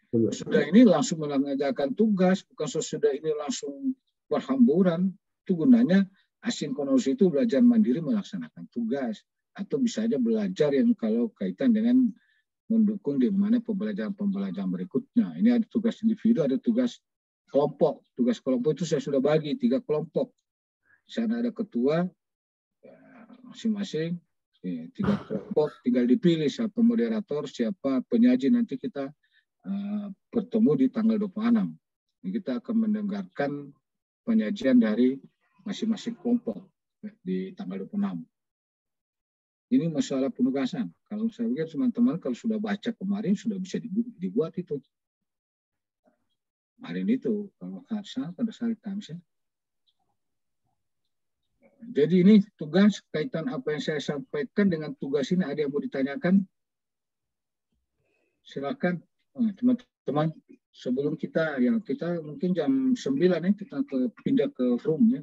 C: Sudah ini langsung mengerjakan tugas, bukan sesudah ini langsung berhamburan. Itu gunanya asinkronus itu belajar mandiri melaksanakan tugas. Atau bisa aja belajar yang kalau kaitan dengan mendukung di mana pembelajaran berikutnya. Ini ada tugas individu, ada tugas kelompok. Tugas kelompok itu saya sudah bagi 3 kelompok. Di sana ada ketua, masing-masing. 3 kelompok, tinggal dipilih siapa moderator, siapa penyaji. Nanti kita bertemu di tanggal 26. Ini kita akan mendengarkan penyajian dari masing-masing kelompok di tanggal 26. Ini masalah penugasan. Kalau saya pikir teman-teman kalau sudah baca kemarin sudah bisa dibuat itu. Kemarin itu kalau pada saat Kamis ya. Jadi ini tugas kaitan apa yang saya sampaikan dengan tugas ini, ada yang mau ditanyakan? Silakan teman-teman. Sebelum kita mungkin jam 9 ya kita pindah ke room ya.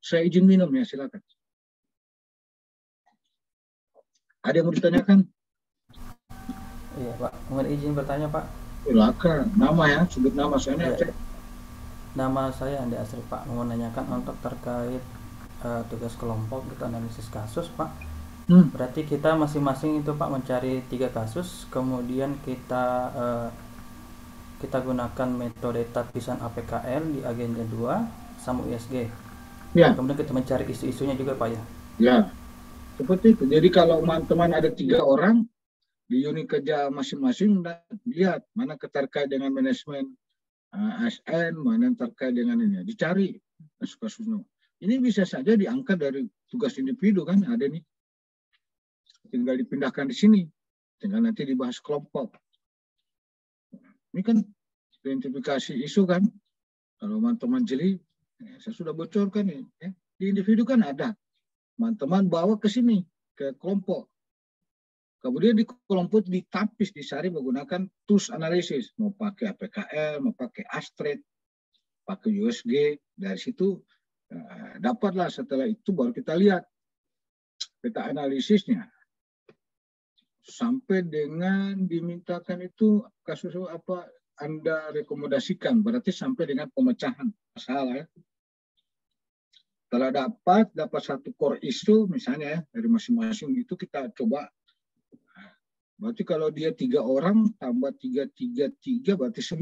C: Saya izin minum ya, silakan. Ada yang mau ditanyakan?
L: Iya Pak, mohon izin bertanya Pak.
C: Silakan. Nama ya, sebut nama saya.
L: Ya. Nama saya Andi Asri Pak. Mau menanyakan untuk terkait tugas kelompok untuk analisis kasus Pak. Berarti kita masing-masing itu Pak mencari 3 kasus, kemudian kita gunakan metode tapisan APKL di agenda 2 sama USG.
C: Ya.
L: Kemudian kita mencari isu-isunya juga Pak ya.
C: Ya, seperti itu. Jadi kalau teman-teman ada 3 orang di unit kerja masing-masing, lihat mana terkait dengan manajemen ASN, mana yang terkait dengan ini. Dicari kasus-kasusnya. Ini bisa saja diangkat dari tugas individu kan, ada nih. Tinggal dipindahkan di sini. Tinggal nanti dibahas kelompok. Ini kan identifikasi isu kan. Kalau teman-teman jeli, saya sudah bocorkan nih. Ya. Di individu kan ada. Teman-teman bawa ke sini, ke kelompok. Kemudian di kelompok ditapis, disaring menggunakan tools analisis. Mau pakai APKL, mau pakai Astrid, pakai USG. Dari situ dapatlah, setelah itu baru kita lihat peta analisisnya. Sampai dengan dimintakan itu kasus apa Anda rekomendasikan, berarti sampai dengan pemecahan masalah ya. Setelah dapat satu core isu misalnya ya, dari masing-masing itu kita coba. Berarti kalau dia 3 orang tambah 3 berarti 9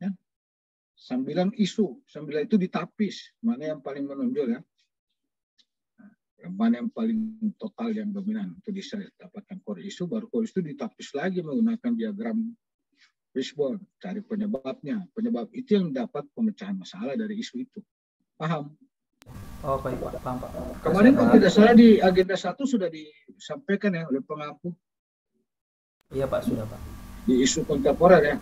C: ya. 9 isu, 9 itu ditapis, mana yang paling menonjol ya. Mana yang paling total yang dominan itu bisa dapatkan core isu, baru core isu ditapis lagi menggunakan diagram fishbone, cari penyebabnya. Penyebab itu yang dapat pemecahan masalah dari isu itu. Paham?
L: Oh baik Pak, paham Pak.
C: Kemarin kalau tidak salah di agenda 1 sudah disampaikan ya oleh pengampu.
L: Iya Pak, sudah Pak.
C: Di isu kontemporer ya.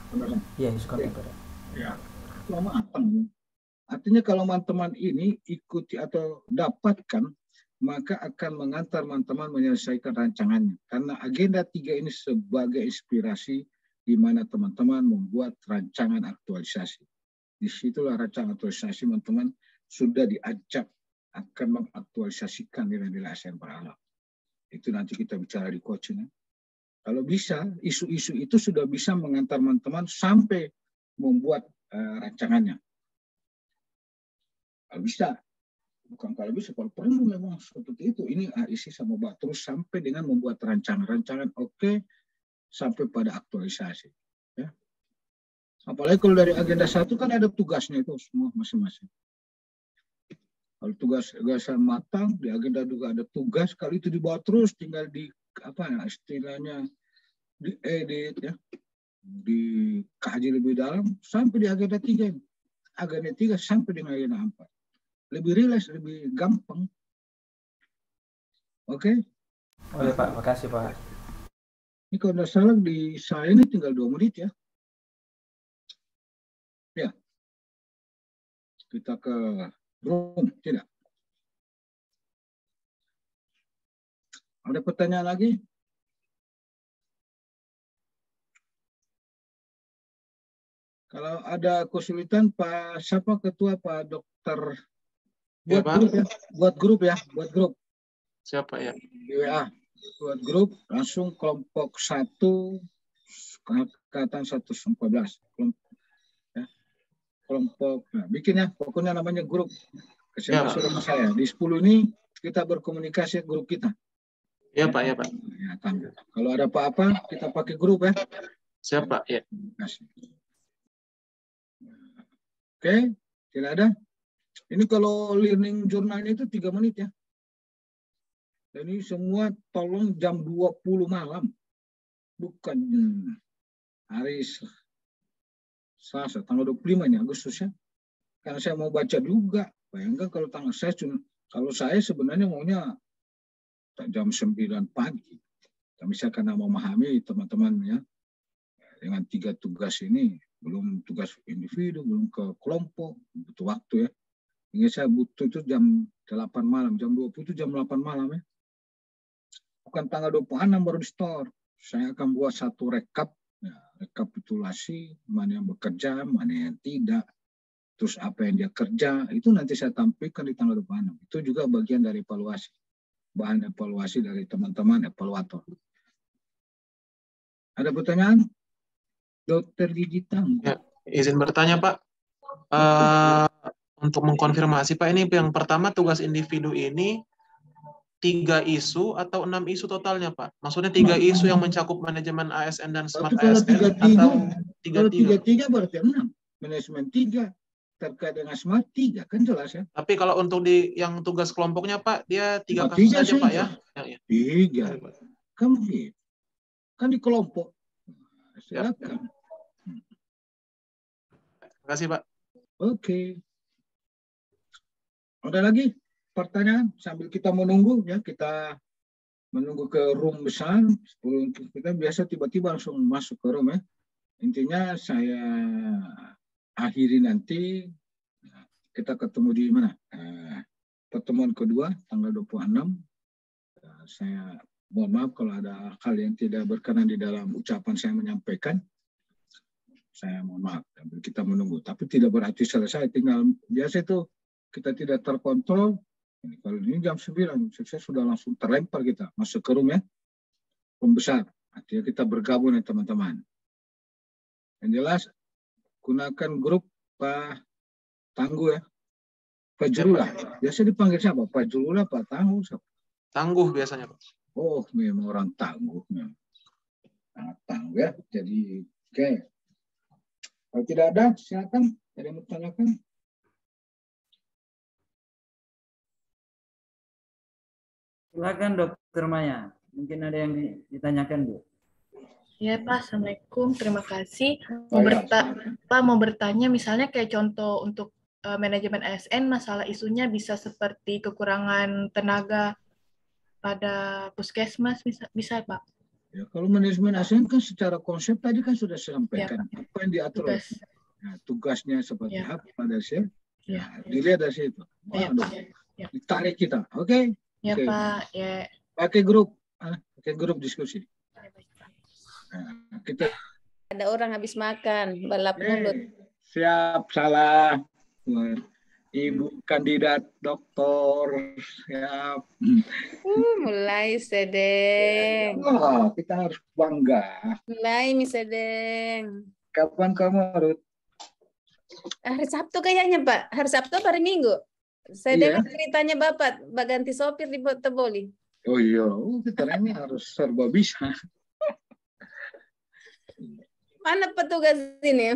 L: Iya, isu kontemporer.
C: Ya. Lama apa? Artinya kalau teman-teman ini ikuti atau dapatkan, maka akan mengantar teman-teman menyelesaikan rancangannya. Karena agenda 3 ini sebagai inspirasi di mana teman-teman membuat rancangan aktualisasi. Disitulah rancangan aktualisasi teman-teman sudah diajak akan mengaktualisasikan nilai-nilai ASN beralap. Itu nanti kita bicara di coaching. Kalau bisa, isu-isu itu sudah bisa mengantar teman-teman sampai membuat rancangannya. Kalau bisa. Bukan kalau bisa, kalau perlu memang seperti itu. Ini isi sama Mbak terus sampai dengan membuat rancangan oke, sampai pada aktualisasi. Ya. Apalagi kalau dari agenda 1 kan ada tugasnya itu semua masing-masing. Kalau tugasan matang, di agenda juga ada tugas, kalau itu dibawa terus tinggal di apa ya istilahnya diedit ya, dikaji lebih dalam sampai di agenda 3. Agenda 3 sampai dengan agenda 4. Lebih rileks, lebih gampang. Oke?
L: Oke Pak, makasih Pak.
C: Ini kalau tidak salah di saya ini tinggal 2 menit ya. Ya. Kita ke room, tidak? Ada pertanyaan lagi? Kalau ada kesulitan, Pak siapa ketua Pak Dokter? Buat ya, grup ya, buat grup.
E: Siapa ya?
C: Di WA. Buat grup, langsung kelompok 1, angkatan 114. Kelompok, nah, bikin ya, pokoknya namanya grup. Kesempatan sama saya. Di 10 ini kita berkomunikasi grup kita.
E: Ya Pak, ya Pak.
C: Ya, kalau ada apa-apa, kita pakai grup ya.
E: Siapa ya?
C: Oke, tidak ada. Ini kalau learning journalnya itu 3 menit ya. Dan ini semua tolong jam 20 malam. Bukan hari Selasa, tanggal 25 ini Agustus ya. Karena saya mau baca juga. Bayangkan kalau tanggal kalau saya sebenarnya maunya jam 9 pagi. Tapi saya karena memahami teman-teman ya. Dengan 3 tugas ini, belum tugas individu, belum ke kelompok, butuh waktu ya. Ini saya butuh itu jam 8 malam, jam 20 itu jam 8 malam ya. Bukan tanggal 26 baru di store. Saya akan buat satu rekap, ya, rekapitulasi mana yang bekerja, mana yang tidak. Terus apa yang dia kerja, itu nanti saya tampilkan di tanggal 26. Itu juga bagian dari evaluasi. Bahan evaluasi dari teman-teman evaluator. Ada pertanyaan? Dokter Gigi Tangguh.
E: Ya, izin bertanya Pak. Untuk mengkonfirmasi Pak, ini yang pertama tugas individu ini 3 isu atau 6 isu totalnya Pak? Maksudnya 3 isu yang mencakup manajemen ASN dan Smart ASN atau
C: 3 berarti 6. Manajemen 3, terkait dengan Smart 3, kan jelas ya.
E: Tapi kalau untuk di yang tugas kelompoknya Pak, dia 3 kasus saja Pak ya?
C: 3. Kan begitu. Kan di kelompok. Silakan.
E: Terima kasih Pak.
C: Oke. Ada lagi pertanyaan sambil kita menunggu ya, kita menunggu ke room besar. Sebelum kita biasa tiba-tiba langsung masuk ke room ya. Intinya saya akhiri nanti, kita ketemu di mana? Pertemuan kedua tanggal 26. Saya mohon maaf kalau ada hal yang tidak berkenan di dalam ucapan saya menyampaikan. Saya mohon maaf, kita menunggu. Tapi tidak berarti selesai, tinggal biasa itu kita tidak terkontrol. Kalau ini jam 9, saya sudah langsung terlempar kita masuk ke room ya. Room besar. Artinya kita bergabung ya teman-teman. Yang jelas, gunakan grup Pak Tangguh ya. Pak Jurula. Biasa dipanggil siapa? Pak Jurula, Pak Tangguh. Siapa?
E: Tangguh biasanya Pak.
C: Oh, memang orang tangguh. Sangat tangguh ya. Jadi, oke. Kalau tidak ada, silakan. Ada yang mau tanyakan?
A: Silakan Dokter Maya. Mungkin ada yang ditanyakan, Bu.
F: Ya Pak, Assalamualaikum. Terima kasih. Pak mau bertanya, misalnya kayak contoh untuk manajemen ASN, masalah isunya bisa seperti kekurangan tenaga pada puskesmas, bisa Pak?
C: Ya, kalau manajemen ASN kan secara konsep tadi kan sudah sampaikan ya, apa yang diatur. Nah, tugasnya seperti apa pada saya. Ya, dilihat dari situ. Ditarik kita, oke?
F: Ya Pak, ya.
C: Pakai grup diskusi. Nah, kita
D: ada orang habis makan, balap mulut.
C: Siap, salah. Ibu kandidat doktor, siap.
D: Mulai Sedeng.
C: Oh, kita harus bangga.
D: Mulai Mi Sedeng.
C: Kapan kamu, Ruth?
D: Hari Sabtu kayaknya Pak. Hari Sabtu apa hari Minggu? Saya dengar ceritanya Bapak ganti sopir di Teboli.
C: Oh iya, kita ini harus serba bisa.
D: Mana petugas ini?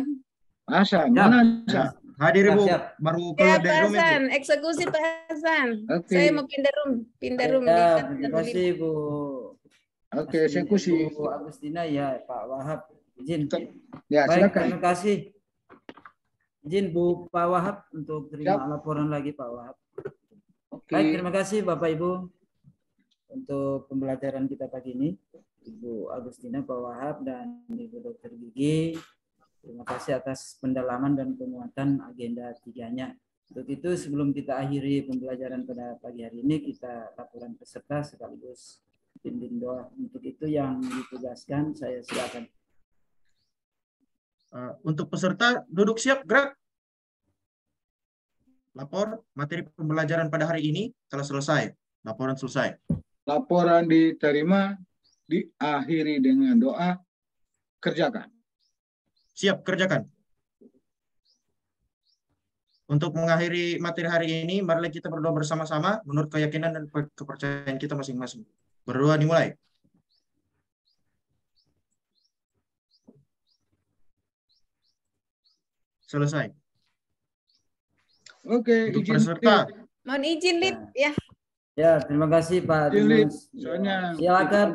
C: Hasan, mana Hasan?
B: Hadir Bu, baru keluar dari room.
D: Hasan, eksekusi Pak Hasan. Saya mau pindah room.
A: Terima kasih Bu.
C: Oke, eksekusi.
A: Bu Agustina ya, Pak Wahab. Izin.
C: Ya,
A: baik,
C: silakan.
A: terima kasih. Izin Bu Pak Wahab untuk terima laporan lagi Pak Wahab. Baik, terima kasih Bapak Ibu untuk pembelajaran kita pagi ini. Ibu Agustina, Pak Wahab, dan Ibu Dokter Gigi. Terima kasih atas pendalaman dan penguatan agenda 3-nya. Untuk itu sebelum kita akhiri pembelajaran pada pagi hari ini, kita laporan peserta sekaligus pimpin doa. Untuk itu yang ditugaskan saya silakan.
B: Untuk peserta duduk siap, gerak. Lapor materi pembelajaran pada hari ini telah selesai. Laporan selesai.
C: Laporan diterima, diakhiri dengan doa, kerjakan.
B: Siap, kerjakan. Untuk mengakhiri materi hari ini, marilah kita berdoa bersama-sama menurut keyakinan dan kepercayaan kita masing-masing. Berdoa dimulai. Selesai.
C: Oke,
B: untuk peserta.
D: Mohon izin, Lid, ya.
A: Ya, terima kasih Pak.
C: Silakan.